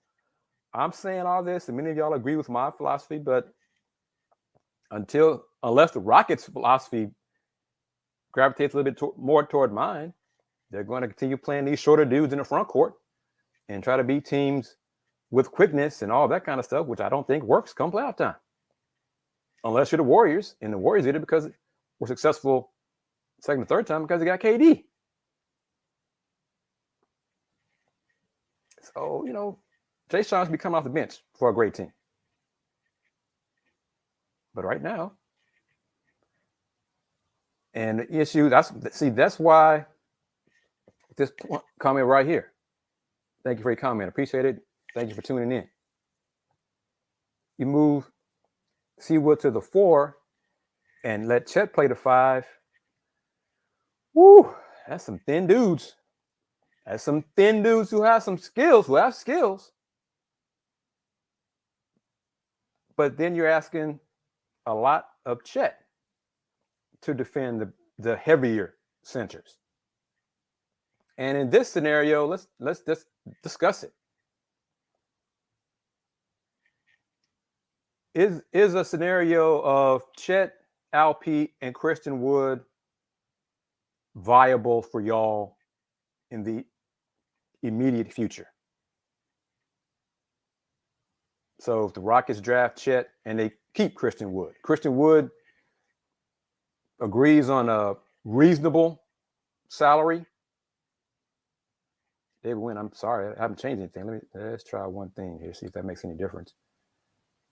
I'm saying all this, and many of y'all agree with my philosophy, but unless the Rockets' philosophy gravitates a little bit more toward mine, they're going to continue playing these shorter dudes in the front court and try to beat teams with quickness and all that kind of stuff, which I don't think works come playoff time. Unless you're the Warriors, and the Warriors did it because we're successful second and third time because they got KD. So, Jay Sean's be coming off the bench for a great team. But right now, and the issue, that's why this comment right here. Thank you for your comment. Appreciate it. Thank you for tuning in. You move Seawood to the 4 and let Chet play the 5. Woo, that's some thin dudes. That's some thin dudes who have skills, But then you're asking a lot of Chet to defend the heavier centers. And in this scenario, let's just discuss it. Is a scenario of Chet, Al P, and Christian Wood viable for y'all in the immediate future? So if the Rockets draft Chet and they keep Christian Wood agrees on a reasonable salary, David Wynn, I'm sorry, I haven't changed anything. Let's try one thing here, see if that makes any difference.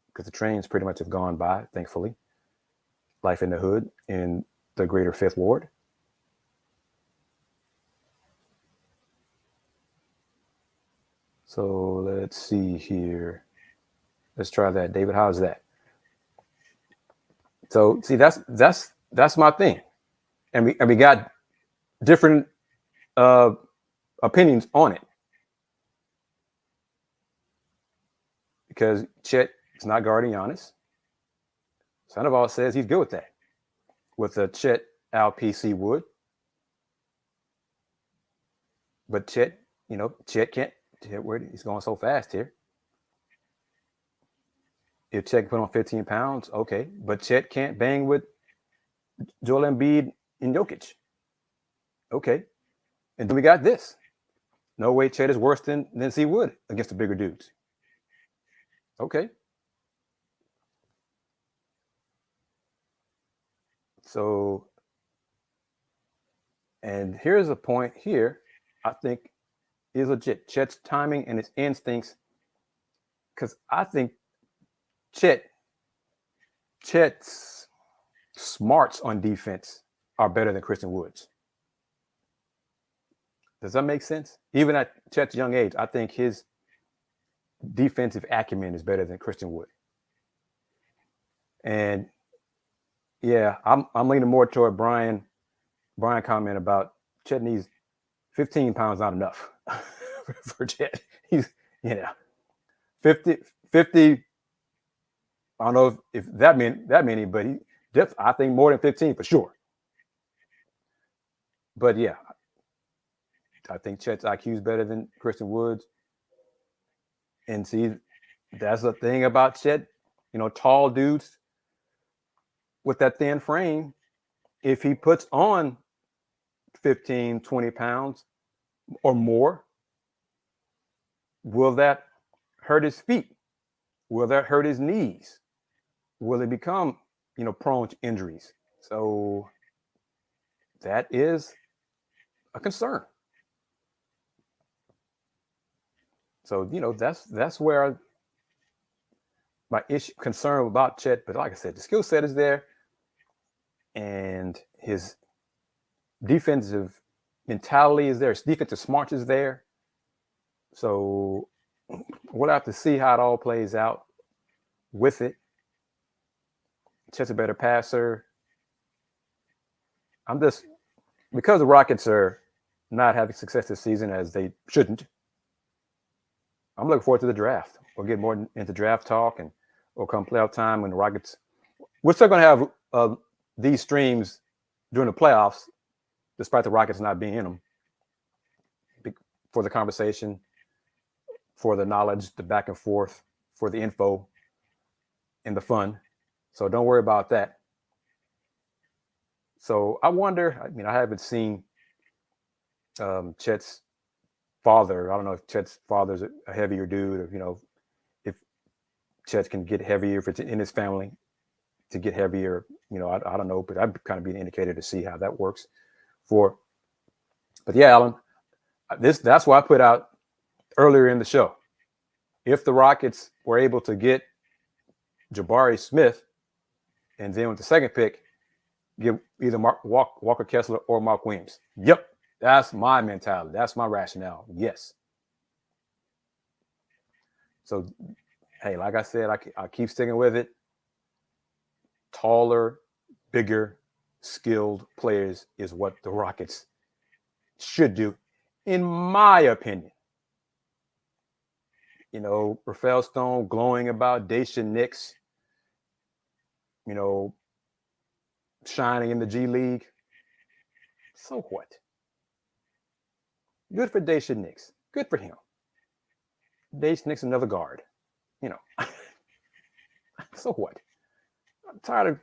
Because the trains pretty much have gone by, thankfully. Life in the hood in the greater Fifth Ward. So let's see here. Let's try that. David, how's that? So see, that's my thing. And we got different opinions on it. Because Chet is not guarding Giannis. Sandoval says he's good with that. With a Chet Al PC Wood. But Chet can't. He's going so fast here. If Chet can put on 15 pounds, okay. But Chet can't bang with Joel Embiid and Jokic. Okay. And then we got this. No way Chet is worse than C Wood against the bigger dudes. Okay. So, and here's a point here I think is legit. Chet's timing and his instincts, because I think Chet's smarts on defense are better than Christian Wood's. Does that make sense? Even at Chet's young age, I think his defensive acumen is better than Christian Wood. And yeah, I'm leaning more toward Brian comment about Chet needs 15 pounds, not enough for Chet. He's 50. I don't know if that many, but I think more than 15 for sure. But yeah, I think Chet's IQ is better than Christian Wood's. And see, that's the thing about Chet. Tall dudes with that thin frame, if he puts on 15, 20 pounds or more, will that hurt his feet? Will that hurt his knees? Will it become, prone to injuries? So that is a concern. So, that's where my concern about Chet, but like I said, the skill set is there and his defensive mentality is there. His defensive smarts is there. So we'll have to see how it all plays out with it. Chet's a better passer. Because the Rockets are not having success this season as they shouldn't, I'm looking forward to the draft. We'll get more into draft talk, and we'll come playoff time when the Rockets. We're still going to have these streams during the playoffs, despite the Rockets not being in them, for the conversation, for the knowledge, the back and forth, for the info, and the fun. So don't worry about that. So I wonder, I haven't seen Chet's father. I don't know if Chet's father's a heavier dude, or, if Chet can get heavier, if it's in his family to get heavier, I don't know, but I'd kind of be an indicator to see how that works but yeah, Alan, that's why I put out earlier in the show. If the Rockets were able to get Jabari Smith and then with the second pick, give either Walker Kessler or Mark Williams. Yep. That's my mentality. That's my rationale. Yes. So, hey, like I said, I keep sticking with it. Taller, bigger, skilled players is what the Rockets should do, in my opinion. Rafael Stone glowing about Daisha Nix, shining in the G League. So what? Good for Daisha Nix. Good for him. Daisha Nix, another guard. So what? I'm tired of.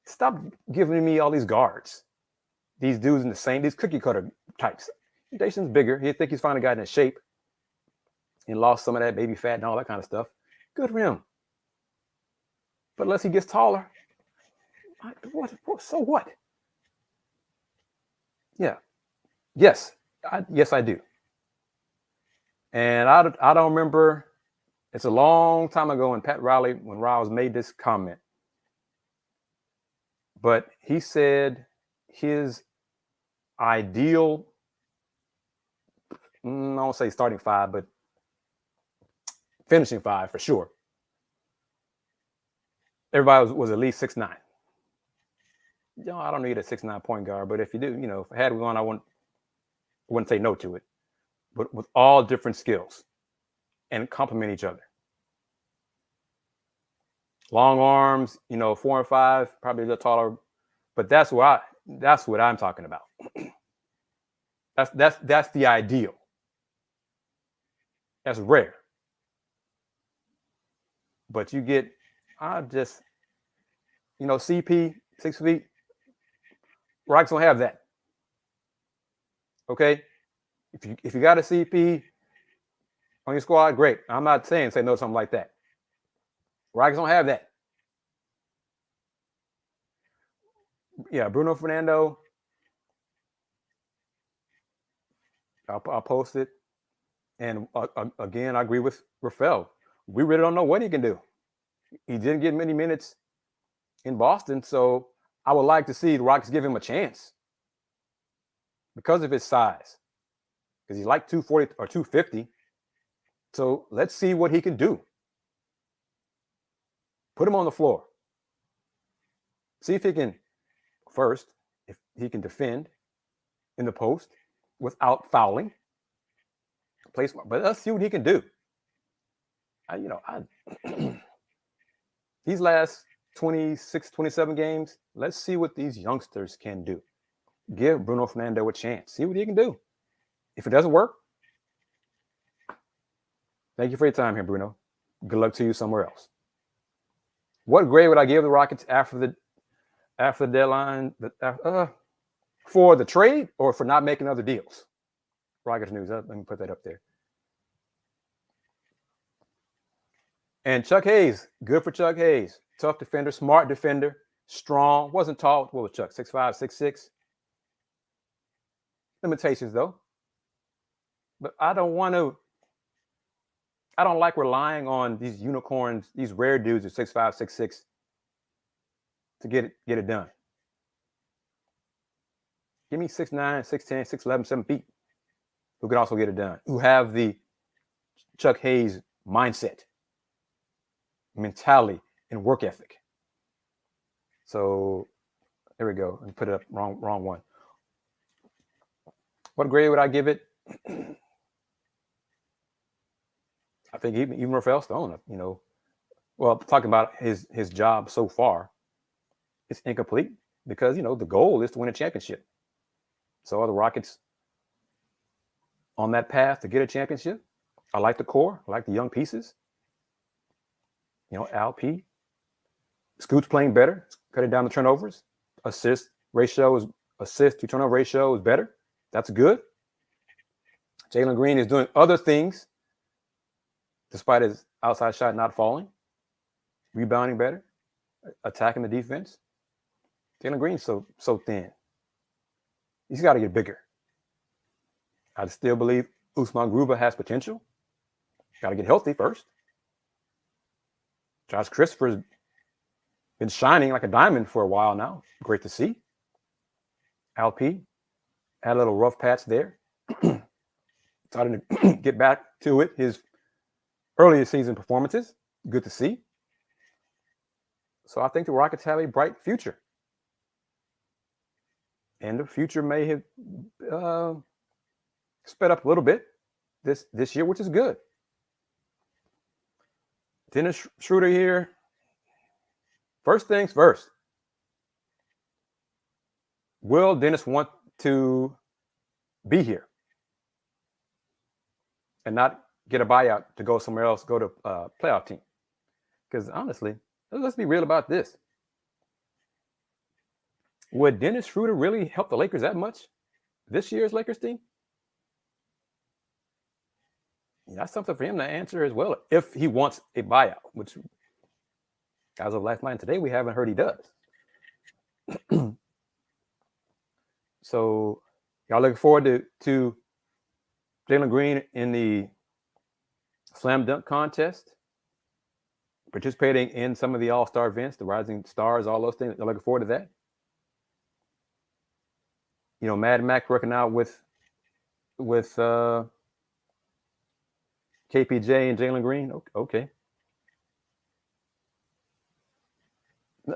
Stop giving me all these guards. These dudes these cookie cutter types. Daisha's bigger. He'd think he's finally gotten in shape and lost some of that baby fat and all that kind of stuff. Good for him. But unless he gets taller, so what? Yeah. Yes, I do. And I don't remember. It's a long time ago when Riles made this comment. But he said his ideal, I won't say starting five, but finishing five for sure. Everybody was at least 6'9". I don't need a 6'9" point guard, but if you do, if I had one, I wouldn't say no to it. But with all different skills and complement each other. Long arms, 4 and 5, probably a little taller, but that's what I'm talking about. That's the ideal. That's rare. But you get, CP 6 feet. Rockets don't have that. Okay, if you got a CP on your squad, great. I'm not saying say no to something like that. Rockets don't have that. yeah, Bruno Fernando. I'll post it. And again, I agree with Rafael. We really don't know what he can do. He didn't get many minutes in Boston, so I would like to see the Rockets give him a chance because of his size. Because he's like 240 or 250. So let's see what he can do. Put him on the floor. See if he can, first, if he can defend in the post without fouling. Play smart, but let's see what he can do. These last 26, 27 games, let's see what these youngsters can do. Give Bruno Fernando a chance. See what he can do. If it doesn't work, thank you for your time here, Bruno. Good luck to you somewhere else. What grade would I give the Rockets after the deadline for the trade or for not making other deals? Rockets news. Let me put that up there. And Chuck Hayes, good for Chuck Hayes. Tough defender, smart defender, strong. Wasn't tall. What was Chuck? 6'5", 6'6"? Limitations though. But I don't like relying on these unicorns, these rare dudes at 6'5", 6'6" to get it done. Give me 6'9", 6'10", 6'11", 7 feet who can also get it done, who have the Chuck Hayes mindset, mentality, and work ethic. So there we go. And put it up wrong one. What grade would I give it? I think even Rafael Stone, well, talking about his job so far, it's incomplete because, the goal is to win a championship. So are the Rockets on that path to get a championship? I like the core. I like the young pieces. Al P. Scoot's playing better, cutting down the turnovers. Assist to turnover ratio is better. That's good. Jalen Green is doing other things despite his outside shot not falling. Rebounding better, attacking the defense. Jalen Green's so thin. He's got to get bigger. I still believe Usman Gruber has potential. Got to get healthy first. Josh Christopher's been shining like a diamond for a while now. Great to see. LP had a little rough patch there. Starting to get back to it. His earlier season performances. Good to see. So I think the Rockets have a bright future. And the future may have sped up a little bit this year, which is good. Dennis Schroeder here. First things first. Will Dennis want to be here and not get a buyout to go somewhere else, go to a playoff team? Because honestly, let's be real about this. Would Dennis Schroeder really help the Lakers that much? This year's Lakers team? That's something for him to answer as well. If he wants a buyout, which as of last night and today, we haven't heard he does. So y'all looking forward to Jalen Green in the slam dunk contest, participating in some of the all-star events, the Rising Stars, all those things. Y'all looking forward to that? Mad Max working out with KPJ and Jalen Green. Okay.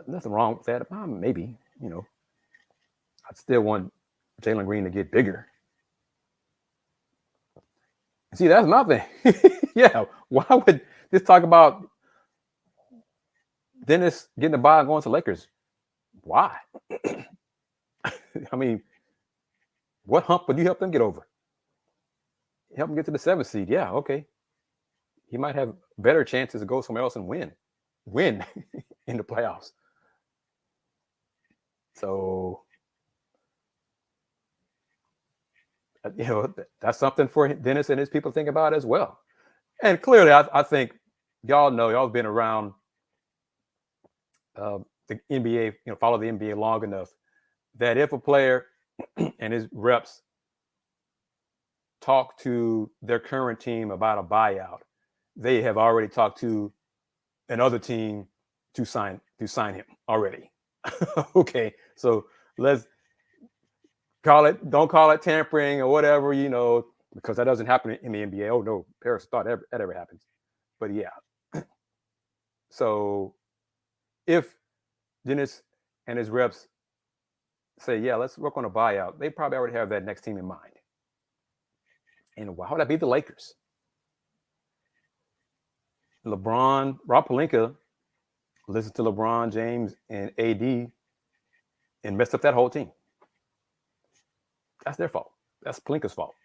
Nothing wrong with that. Maybe, I'd still want Jalen Green to get bigger. See, that's my thing. Yeah. Why would this talk about Dennis getting a buy and going to Lakers? Why? I mean, what hump would you help them get over? Help them get to the 7th seed. Yeah, okay. He might have better chances to go somewhere else and win in the playoffs. So, that's something for Dennis and his people to think about as well. And clearly, I think y'all have been around the NBA, follow the NBA long enough that if a player and his reps talk to their current team about a buyout, they have already talked to another team to sign him already. Okay, so let's don't call it tampering or whatever, because that doesn't happen in the NBA. Oh no, Paris thought that ever happens. But yeah. So if Dennis and his reps say, yeah, let's work on a buyout, they probably already have that next team in mind. And why would that be the Lakers? Rob Pelinka listened to LeBron James and AD and messed up that whole team. That's their fault. That's Pelinka's fault.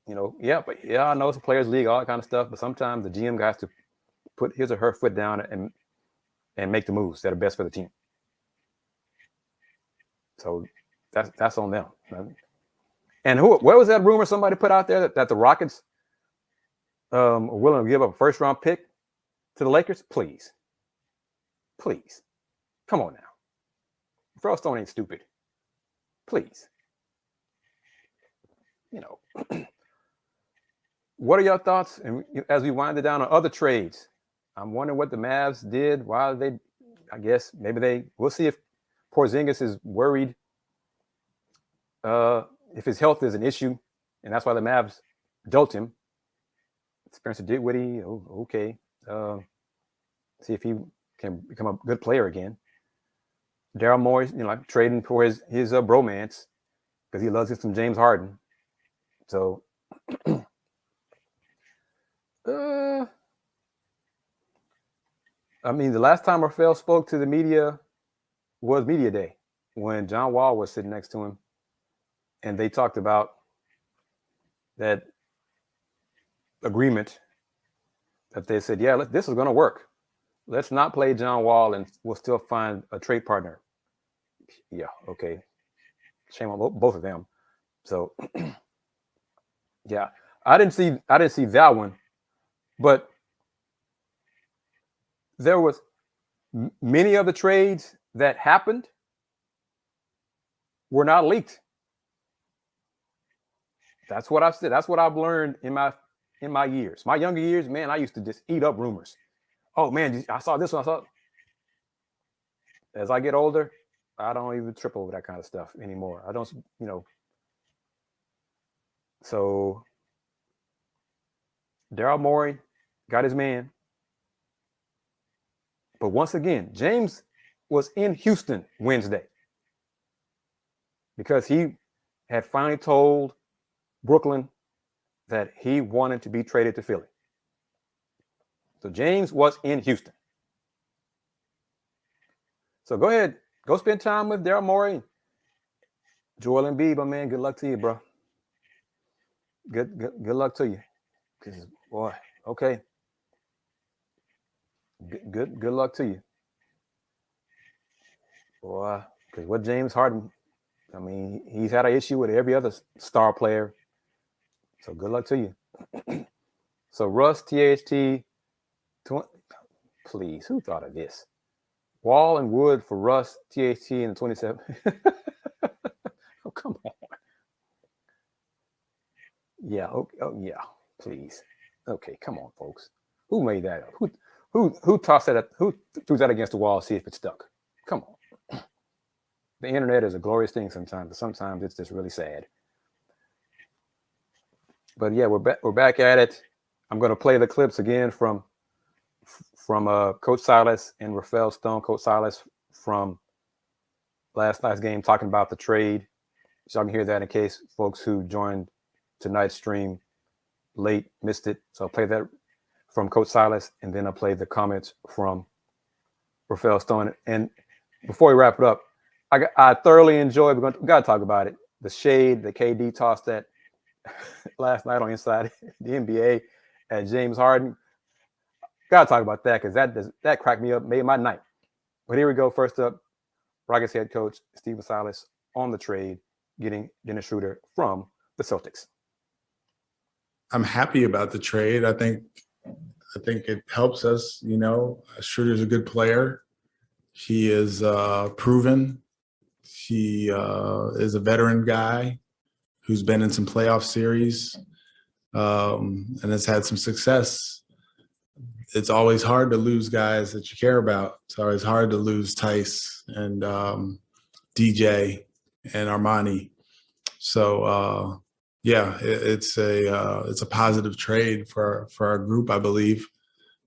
I know it's a players' league, all that kind of stuff, but sometimes the GM guys to put his or her foot down and make the moves that are best for the team. So that's on them. And where was that rumor somebody put out there that the Rockets are willing to give up a first-round pick to the Lakers? Please. Come on now. Frostone ain't stupid. Please. What are your thoughts? And as we wind it down on other trades, I'm wondering what the Mavs did. Why they? I guess maybe we'll see if Porzingis is worried if his health is an issue, and that's why the Mavs dealt him. Spencer Dinwiddie, okay. See if he can become a good player again. Daryl Morey, trading for his bromance because he loves him some James Harden. So, the last time Rafael spoke to the media was media day when John Wall was sitting next to him, and they talked about that agreement that they said, yeah, this is going to work. Let's not play John Wall and we'll still find a trade partner. Yeah, okay. Shame on both of them. So, yeah, I didn't see that one, but there was many of the trades that happened were not leaked. That's what I've said. That's what I've learned in my years. My younger years, man, I used to just eat up rumors. Oh man, I saw this one. As I get older, I don't even trip over that kind of stuff anymore. I don't, So Daryl Morey got his man. But once again, James was in Houston Wednesday because he had finally told Brooklyn that he wanted to be traded to Philly. So James was in Houston. So go ahead. Go spend time with Daryl Morey. Joel Embiid, my man, good luck to you, bro. Good luck to you. Because, boy, okay. Good luck to you. Boy, because what James Harden, he's had an issue with every other star player. So good luck to you. So Russ, THT, please, who thought of this? Wall and Wood for Russ, THT, and 27. Oh, come on. Yeah. Okay. Oh, yeah. Please. Okay. Come on, folks. Who made that up? Who tossed that up? Who threw that against the wall to see if it stuck? Come on. The internet is a glorious thing sometimes, but sometimes it's just really sad. But yeah, we're back at it. I'm going to play the clips again from Coach Silas and Rafael Stone. Coach Silas from last night's game talking about the trade. So I can hear that in case folks who joined tonight's stream late missed it. So I'll play that from Coach Silas, and then I'll play the comments from Rafael Stone. And before we wrap it up, I thoroughly enjoyed, we got to talk about it, the shade that KD tossed at last night on Inside the NBA at James Harden. Got to talk about that because that cracked me up, made my night. But here we go. First up, Rockets head coach Stephen Silas on the trade, getting Dennis Schroeder from the Celtics. I'm happy about the trade. I think it helps us. Schroeder's a good player. He is proven. He is a veteran guy who's been in some playoff series and has had some success. It's always hard to lose guys that you care about. It's always hard to lose Tice and DJ and Armani. So it's a positive trade for our group, I believe.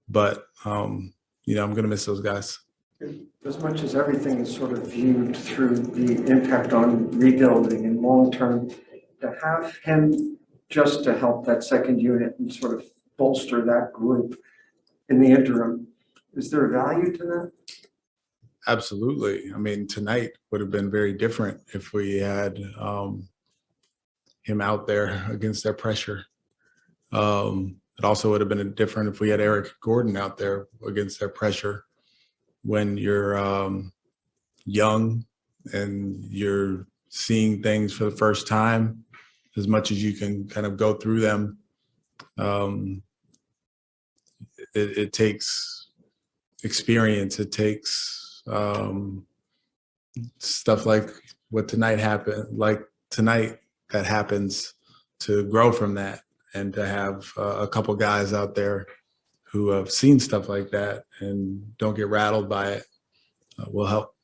But I'm going to miss those guys. As much as everything is sort of viewed through the impact on rebuilding and long-term, to have him just to help that second unit and sort of bolster that group in the interim, is there value to that? Absolutely. I mean, tonight would have been very different if we had him out there against their pressure. It also would have been different if we had Eric Gordon out there against their pressure. When you're young and you're seeing things for the first time, as much as you can kind of go through them, it takes experience. It takes stuff like what tonight happened, that happens to grow from that, and to have a couple guys out there who have seen stuff like that and don't get rattled by it will help.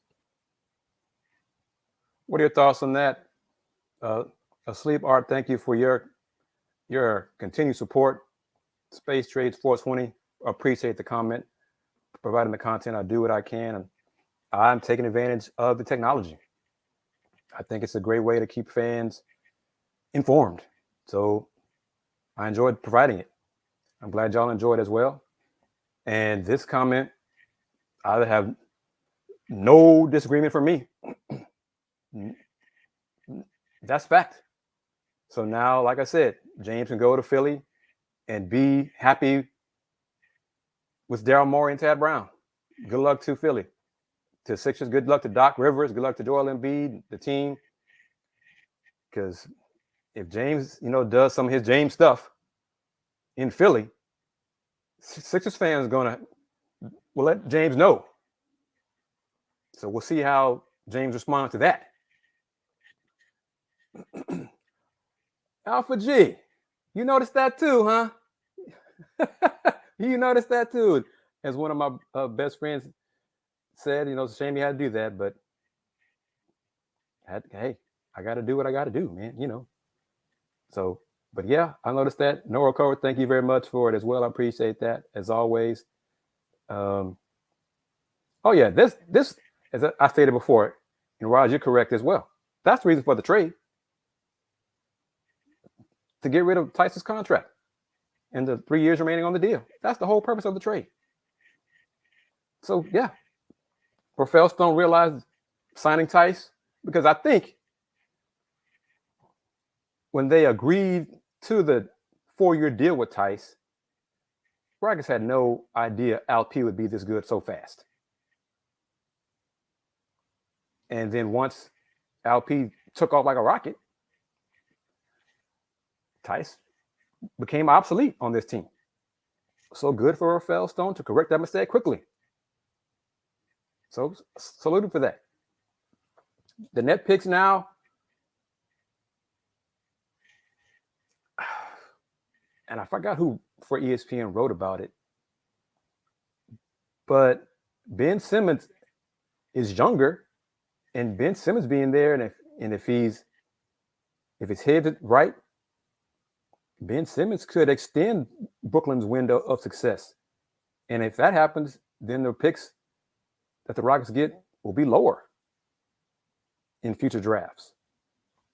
What are your thoughts on that? Asleep Art, thank you for your continued support. Space Trades 420, appreciate the comment. Providing the content, I do what I can, and I'm taking advantage of the technology. I think it's a great way to keep fans informed. So I enjoyed providing it. I'm glad y'all enjoyed as well. And this comment, I have no disagreement from me. That's fact. So now, like I said, James can go to Philly and be happy with Daryl Morey and Tad Brown. Good luck to Philly. To Sixers, good luck to Doc Rivers. Good luck to Joel Embiid, the team. Because if James, does some of his James stuff in Philly, Sixers fans will let James know. So we'll see how James responds to that. Alpha G, you noticed that too, huh? You noticed that too. As one of my best friends said, it's a shame you had to do that, but hey, I got to do what I got to do, man, So, but yeah, I noticed that. Nora Cole, thank you very much for it as well. I appreciate that as always. Oh yeah, this, as I stated before, and Raj, you're correct as well. That's the reason for the trade. To get rid of Tice's contract and the 3 years remaining on the deal. That's the whole purpose of the trade. So yeah, Rafael Stone realized signing Tice, because I think when they agreed to the 4-year deal with Tice, Rockets had no idea LP would be this good so fast. And then once LP took off like a rocket, Tice became obsolete on this team. So good for Rafael Stone to correct that mistake quickly. So salute him for that. The net picks now, and I forgot who for ESPN wrote about it, but Ben Simmons is younger, and Ben Simmons being there, and if it's hit right, Ben Simmons could extend Brooklyn's window of success. And if that happens, then the picks that the Rockets get will be lower in future drafts.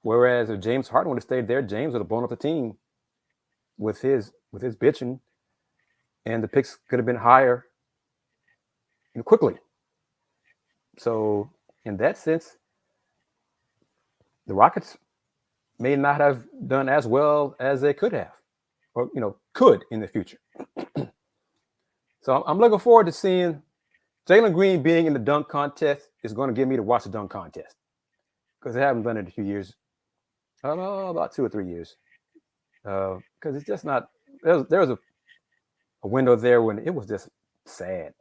Whereas if James Harden would have stayed there, James would have blown up the team with his bitching, and the picks could have been higher and quickly. So in that sense, the Rockets may not have done as well as they could have, or could in the future. So I'm looking forward to seeing Jalen Green being in the dunk contest. Is going to get me to watch the dunk contest, because I haven't done it in a few years. I don't know, about 2 or 3 years. Because it's just not. There was a window there when it was just sad.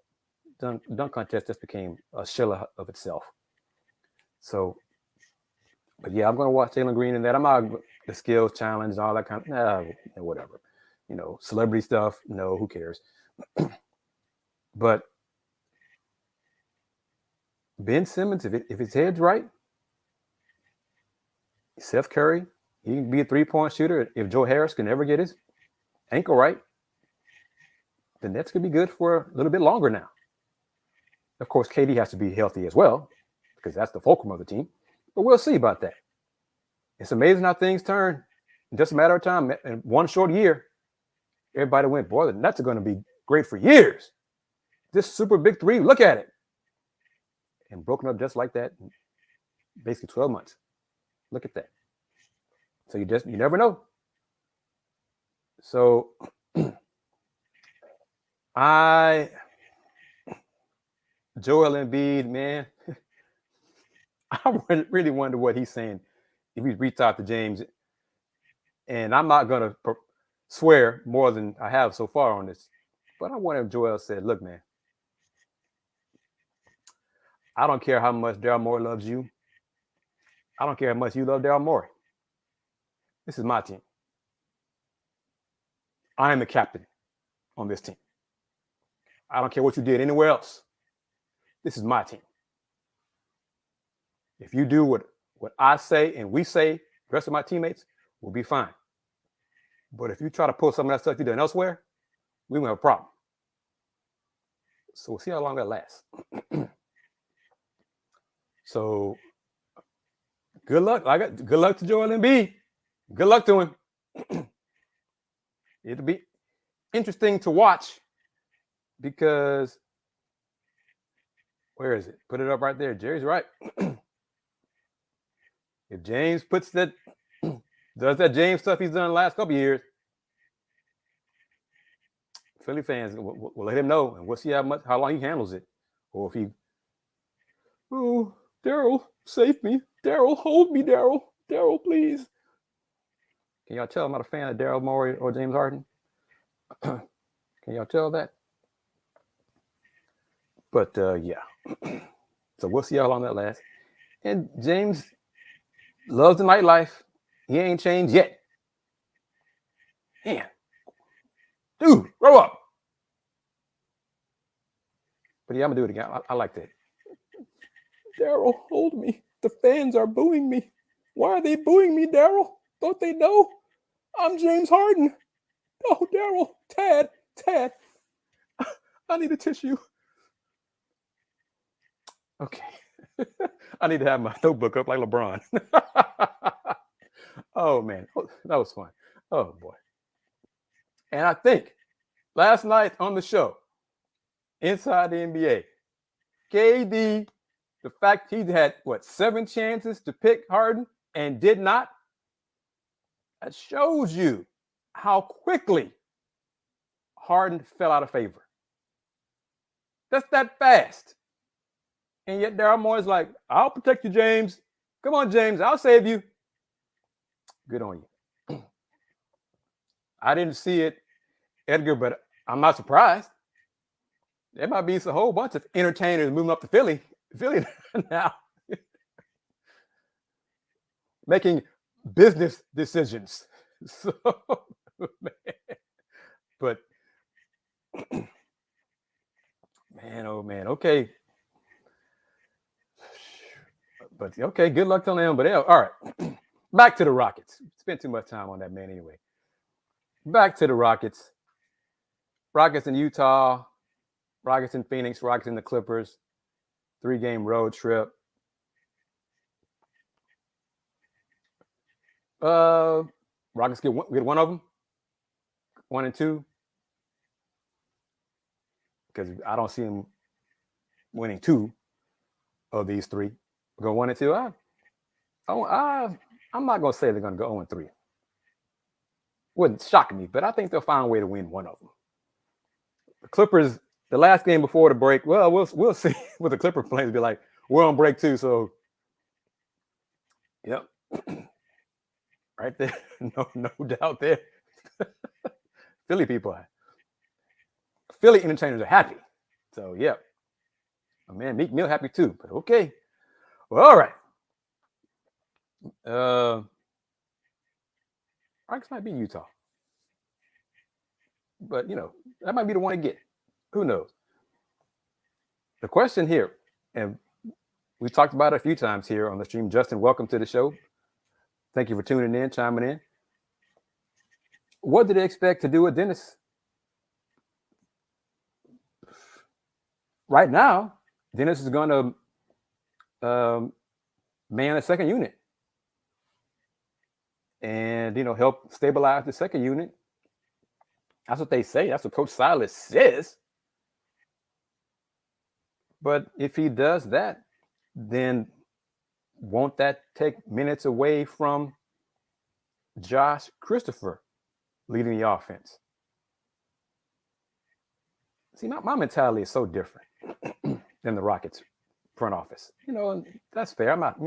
Dunk contest just became a shell of itself. So But yeah, I'm going to watch Jalen Green in that. I'm not the skills challenge and all that kind of whatever. Celebrity stuff. No, who cares? But Ben Simmons, if his head's right, Seth Curry, he can be a 3-point shooter. If Joe Harris can ever get his ankle right, the Nets could be good for a little bit longer now. Of course, KD has to be healthy as well because that's the fulcrum of the team. But we'll see about that. It's amazing how things turn in just a matter of time. In one short year, everybody went, boy, the Nets are going to be great for years. This super big three, look at it. And broken up just like that in basically 12 months. Look at that. So you never know. So Joel Embiid, man, I really wonder what he's saying if he reached out to James. And I'm not going to swear more than I have so far on this. But I wonder if Joel said, look, man, I don't care how much Daryl Morey loves you. I don't care how much you love Daryl Morey. This is my team. I am the captain on this team. I don't care what you did anywhere else. This is my team. If you do what I say and we say, the rest of my teammates will be fine. But if you try to pull some of that stuff you've done elsewhere, we will have a problem. So we'll see how long that lasts. So good luck. Good luck to Joel Embiid. Good luck to him. It'll be interesting to watch because where is it? Put it up right there. Jerry's right. If James does that James stuff he's done the last couple of years, Philly fans will let him know, and we'll see how long he handles it. Or if Daryl, save me. Daryl, hold me, Daryl. Daryl, please. Can y'all tell I'm not a fan of Daryl Morey or James Harden? Can y'all tell that? But yeah. So we'll see how long that lasts. And James loves the nightlife. He ain't changed yet. Man. Dude, grow up. But yeah, I'm going to do it again. I like that. Daryl, hold me. The fans are booing me. Why are they booing me, Daryl? Don't they know? I'm James Harden. Oh, Daryl, Tad. I need a tissue. Okay. I need to have my notebook up like LeBron. Oh, man. That was fun. Oh, boy. And I think last night on the show, Inside the NBA, KD, the fact he had, 7 chances to pick Harden and did not, that shows you how quickly Harden fell out of favor. That's that fast. And yet Daryl Morey's like, I'll protect you, James. Come on, James. I'll save you. Good on you. I didn't see it, Edgar, but I'm not surprised. There might be a whole bunch of entertainers moving up to Philly now, making business decisions. So, man. But, man, oh, man, okay. But, okay, good luck to them. But, all right, back to the Rockets. Spent too much time on that man anyway. Back to the Rockets. Rockets in Utah. Rockets in Phoenix, Rockets in the Clippers, 3-game road trip. Rockets get one of them, 1 and 2, because I don't see them winning 2 of these 3. Go 1 and 2. I'm not gonna say they're gonna go 0 and 3. Wouldn't shock me, but I think they'll find a way to win one of them. The Clippers. The last game before the break, well, we'll see what the Clipper players be like. We're on break too, so yep, right there, no doubt there. Philly entertainers are happy, so yep. Man, Meek Mill happy too, but okay. Well, all right. Rockets might be Utah. But, that might be the one to get. Who knows? The question here, and we talked about it a few times here on the stream. Justin, welcome to the show. Thank you for tuning in, chiming in. What did they expect to do with Dennis? Right now, Dennis is going to man a second unit and, help stabilize the second unit. That's what they say. That's what Coach Silas says. But if he does that, then won't that take minutes away from Josh Christopher leading the offense? See, my mentality is so different than the Rockets front office. And that's fair. I'm not,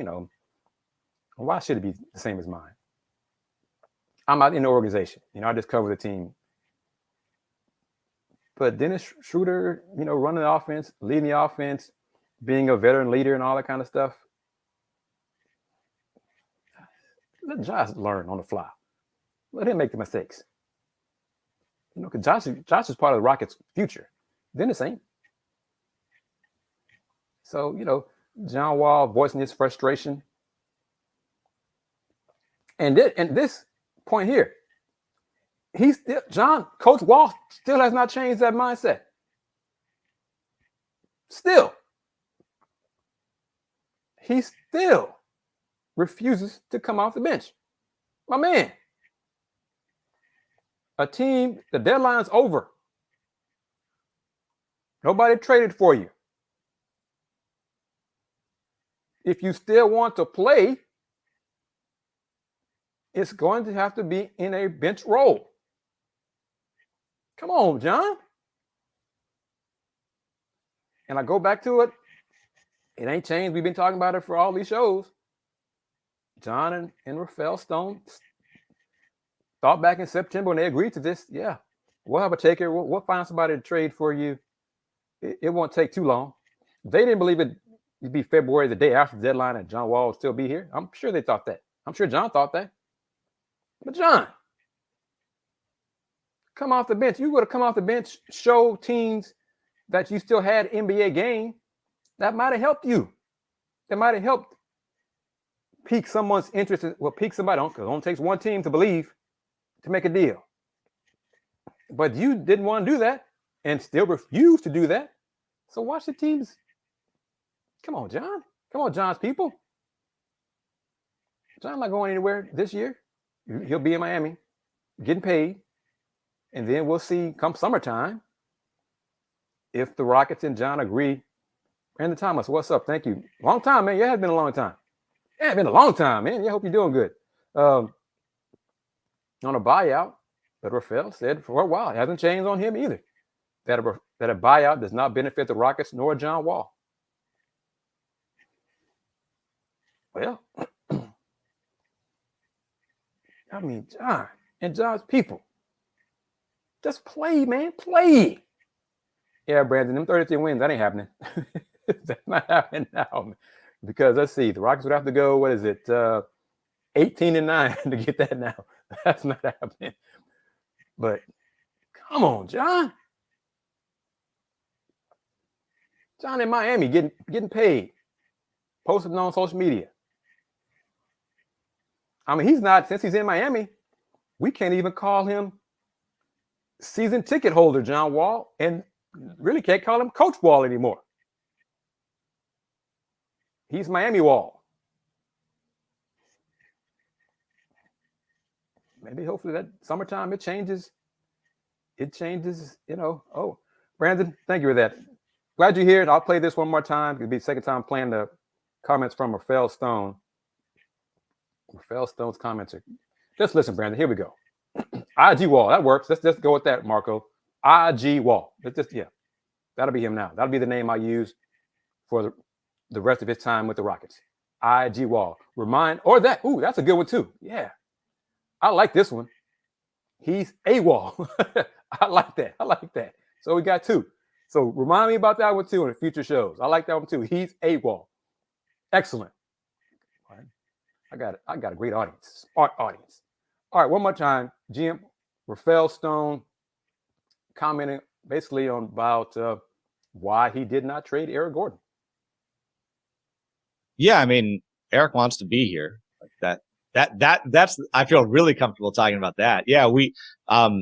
why should it be the same as mine? I'm not in the organization. I just cover the team. But Dennis Schroeder, running the offense, leading the offense, being a veteran leader and all that kind of stuff. Let Josh learn on the fly. Let him make the mistakes. Because Josh is part of the Rockets' future. Dennis ain't. So, John Wall voicing his frustration. And this point here, Coach Wall still has not changed that mindset. Still. He still refuses to come off the bench. My man. A team, the deadline's over. Nobody traded for you. If you still want to play, it's going to have to be in a bench role. Come on, John. And I go back to it. It ain't changed. We've been talking about it for all these shows. John and Rafael Stone thought back in September when they agreed to this. Yeah, we'll have a taker. We'll find somebody to trade for you. It won't take too long. They didn't believe it'd be February, the day after the deadline, and John Wall would still be here. I'm sure they thought that. I'm sure John thought that. But John, come off the bench. You would have come off the bench, show teams that you still had NBA game. That might have helped you. That might have helped pique someone's interest. Pique somebody, because it only takes one team to believe to make a deal. But you didn't want to do that and still refused to do that. So watch the teams. Come on, John. Come on, John's people. John's not going anywhere this year. He'll be in Miami, getting paid. And then we'll see come summertime if the Rockets and John agree. Brandon Thomas, what's up? Thank you. Long time, man. Yeah, it has been a long time. Yeah, it's been a long time, man. Yeah, I hope you're doing good. On a buyout, but Rafael said for a while, it hasn't changed on him either. That a buyout does not benefit the Rockets nor John Wall. Well, I mean, John and John's people. Just play, man. Play. Yeah, Brandon, them 33 wins, that ain't happening. That's not happening now. Because let's see, the Rockets would have to go, 18-9 to get that now. That's not happening. But come on, John. John in Miami getting paid. Posting on social media. I mean, since he's in Miami, we can't even call him season ticket holder, John Wall, and really can't call him Coach Wall anymore. He's Miami Wall. Maybe hopefully that summertime it changes. It changes, Oh, Brandon, thank you for that. Glad you're here. I'll play this one more time. It'll be the second time playing the comments from Rafael Stone. Rafael Stone's comments are just listen, Brandon. Here we go. IG Wall. That works. Let's just go with that, Marco. IG Wall. That'll be him now. That'll be the name I use for the rest of his time with the Rockets. IG Wall. That's a good one too. Yeah. I like this one. He's a Wall. I like that. So we got two. So remind me about that one too in the future shows. I like that one too. He's a Wall. Excellent. I got a great audience, smart audience. All right, one more time. GM Rafael Stone commenting basically on about why he did not trade Eric Gordon. Yeah, I mean, Eric wants to be here. Like that's I feel really comfortable talking about that. Yeah, we I've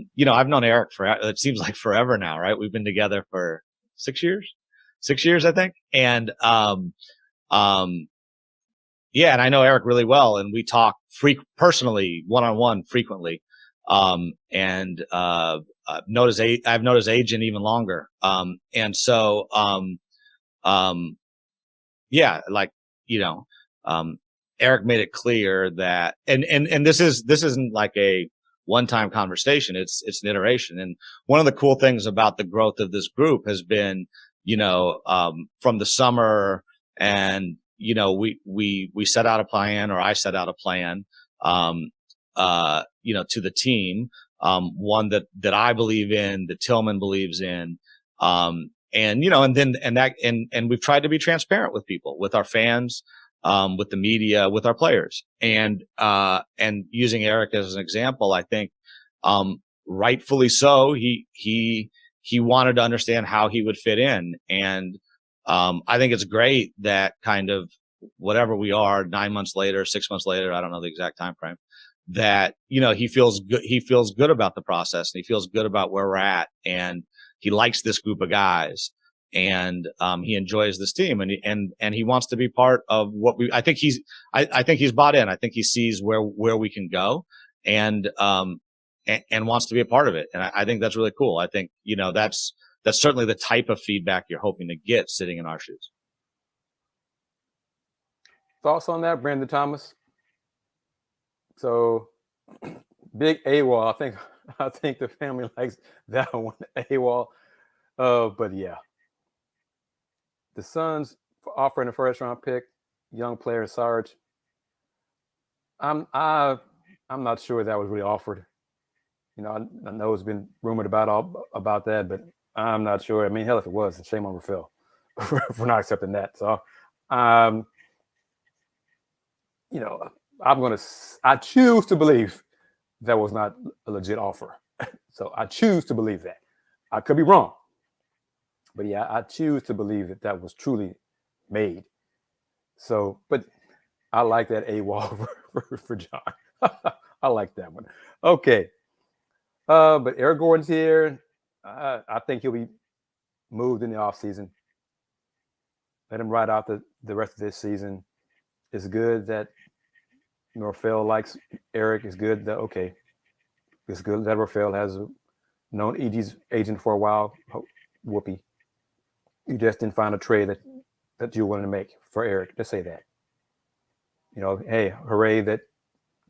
known Eric for, it seems like forever now, right? We've been together for 6 years. 6 years, I think. And yeah, and I know Eric really well, and we talk personally, one-on-one frequently. And I've known his agent even longer. And so yeah, like, Eric made it clear that, and this isn't like a one-time conversation. It's an iteration. And one of the cool things about the growth of this group has been, from the summer, and, we set out a plan, or I set out a plan, to the team, one that I believe in, that Tillman believes in, and we've tried to be transparent with people, with our fans, with the media, with our players, and using Eric as an example, I think, rightfully so, he wanted to understand how he would fit in. And, I think it's great that kind of whatever we are 9 months later, 6 months later, I don't know the exact time frame, that, he feels good about the process, and he feels good about where we're at, and he likes this group of guys, and he enjoys this team, and he wants to be part of what I think he's bought in. I think he sees where we can go, and wants to be a part of it. And I think that's really cool. I think, that's certainly the type of feedback you're hoping to get sitting in our shoes. Thoughts on that, Brandon Thomas? So big AWOL. I think the family likes that one, AWOL. But yeah, the Suns offering a first-round pick, young player Sarge. I'm not sure that was really offered. I know it's been rumored about that, but I'm not sure. I mean, hell, if it was, shame on Rafael for not accepting that. So, I choose to believe that was not a legit offer. So I choose to believe that. I could be wrong, but yeah, I choose to believe that was truly made. So, but I like that AWOL for John. I like that one. Okay. But Eric Gordon's here. I think he'll be moved in the offseason. Let him ride out the rest of this season. It's good that Rafael likes Eric. It's good that, it's good that Rafael has known EG's agent for a while. Whoopee. You just didn't find a trade that you wanted to make for Eric. Just say that. Hey, hooray that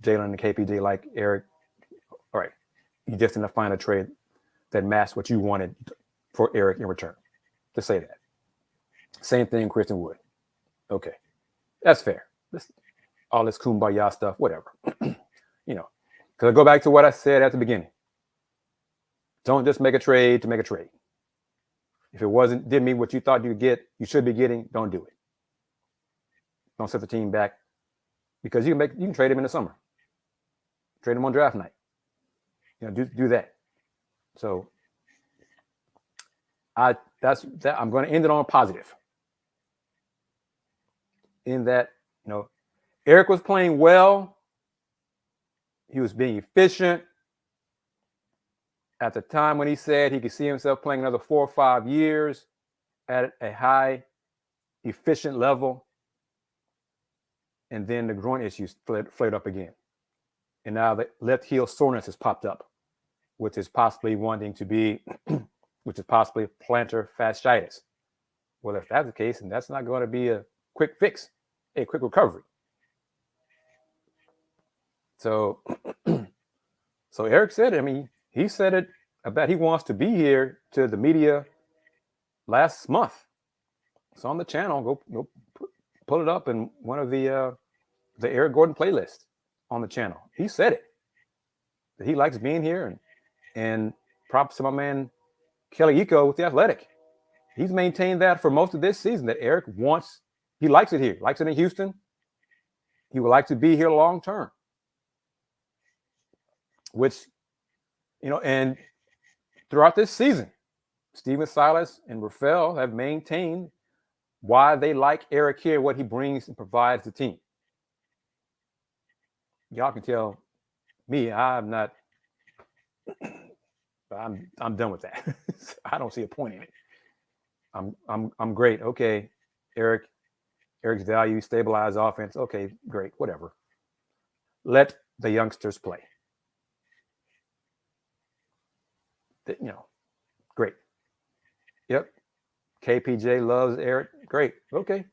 Jalen and KPJ like Eric. All right. You just didn't find a trade that matched what you wanted for Eric in return. Just say that. Same thing, Christian Wood. Okay. That's fair. All this kumbaya stuff, whatever. Because I go back to what I said at the beginning. Don't just make a trade to make a trade. If it didn't mean what you thought you should be getting, don't do it. Don't set the team back, because you can trade him in the summer. Trade him on draft night. Do that. So that's that. I'm going to end it on a positive. In that, Eric was playing well. He was being efficient. At the time when he said he could see himself playing another 4 or 5 years at a high, efficient level. And then the groin issues flared up again. And now the left heel soreness has popped up, which is possibly plantar fasciitis. Well, if that's the case, then that's not going to be a quick fix, a quick recovery. So Eric said it. He said it about he wants to be here to the media last month. It's on the channel. Go pull it up in one of the Eric Gordon playlists on the channel. He said it. That he likes being here, and props to my man Kelly Iko with The Athletic. He's maintained that for most of this season, that Eric likes it here, likes it in Houston. he would like to be here long term, which, and throughout this season, Steven Silas and Rafael have maintained why they like Eric here, what he brings and provides the team. Y'all can tell me I'm not. I'm done with that. I don't see a point in it. I'm great. Okay, Eric's value, stabilize offense. Okay, great, whatever. Let the youngsters play. Great. Yep. KPJ loves Eric. Great. Okay.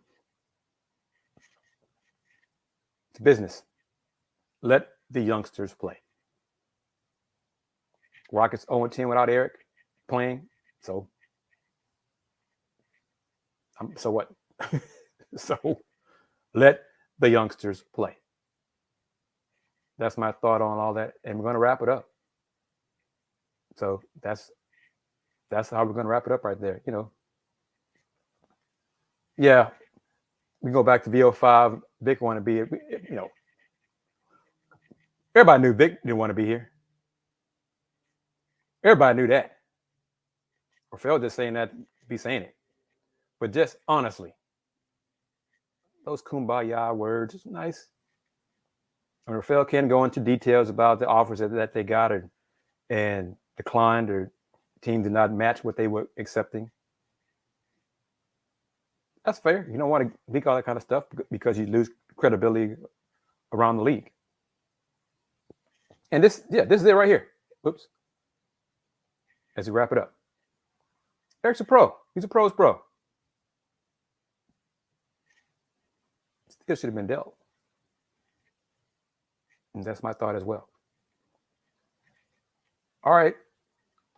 It's business. Let the youngsters play. Rockets 0-10 without Eric playing. So what? So let the youngsters play. That's my thought on all that. And we're going to wrap it up. So that's how we're going to wrap it up right there. Yeah, we go back to VO5. Vic want to be, everybody knew Vic didn't want to be here. Everybody knew that. Rafael just saying that, be saying it. But just honestly, those kumbaya words is nice. And Rafael can go into details about the offers that they got and declined, or team did not match what they were accepting. That's fair. You don't want to leak all that kind of stuff because you lose credibility around the league. And this is it right here. Oops. As we wrap it up. Eric's a pro. He's a pro's pro. Still should have been dealt. And that's my thought as well. All right.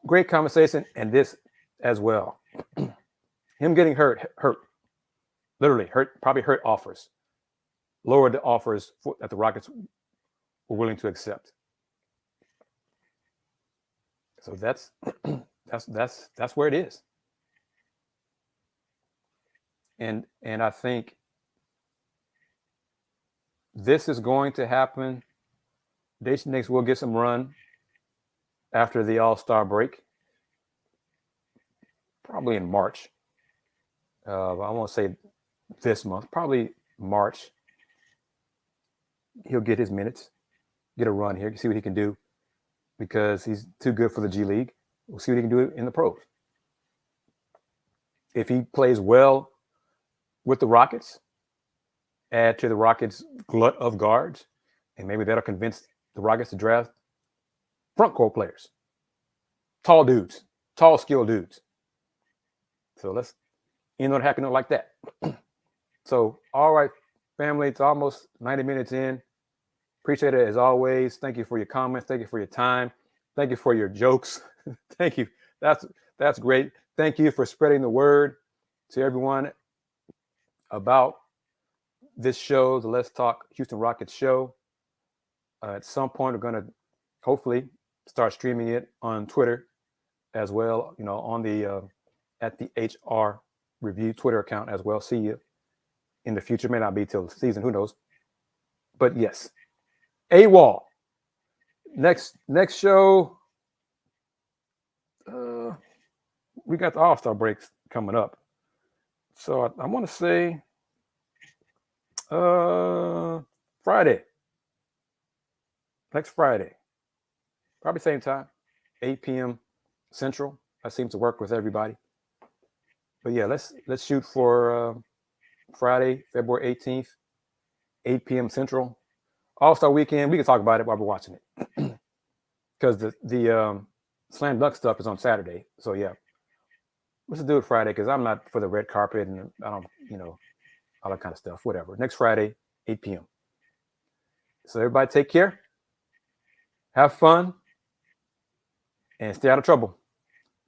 Great conversation. And this as well. Him getting hurt. Literally hurt, probably hurt offers. Lowered the offers that the Rockets were willing to accept. So that's where it is. And I think this is going to happen. Jason Knicks will get some run after the All-Star break, probably in March. I won't say this month, probably March. He'll get his minutes, get a run here, see what he can do, because he's too good for the G League. We'll see what he can do in the pros. If he plays well with the Rockets, add to the Rockets' glut of guards, and maybe that'll convince the Rockets to draft front court players, tall dudes, tall, skilled dudes. So let's end on a happy note like that. So, all right, family, it's almost 90 minutes in. Appreciate it as always. Thank you for your comments. Thank you for your time. Thank you for your jokes. Thank you. That's great. Thank you for spreading the word to everyone about this show, the Let's Talk Houston Rockets show. At some point, we're going to hopefully start streaming it on Twitter as well, on the at the HR Review Twitter account as well. See you in the future. May not be till the season, who knows? But yes, AWOL. Next show, we got the All-Star breaks coming up. So I want to say Friday. Next Friday. Probably same time, 8 p.m. Central. That seems to work with everybody. But yeah, let's shoot for Friday, February 18th, 8 p.m. Central. All-Star weekend, we can talk about it while we're watching it. Because the slam dunk stuff is on Saturday. So yeah, let's do it Friday, because I'm not for the red carpet and I don't, all that kind of stuff. Whatever. Next Friday, 8 p.m. So everybody take care. Have fun. And stay out of trouble.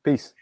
Peace.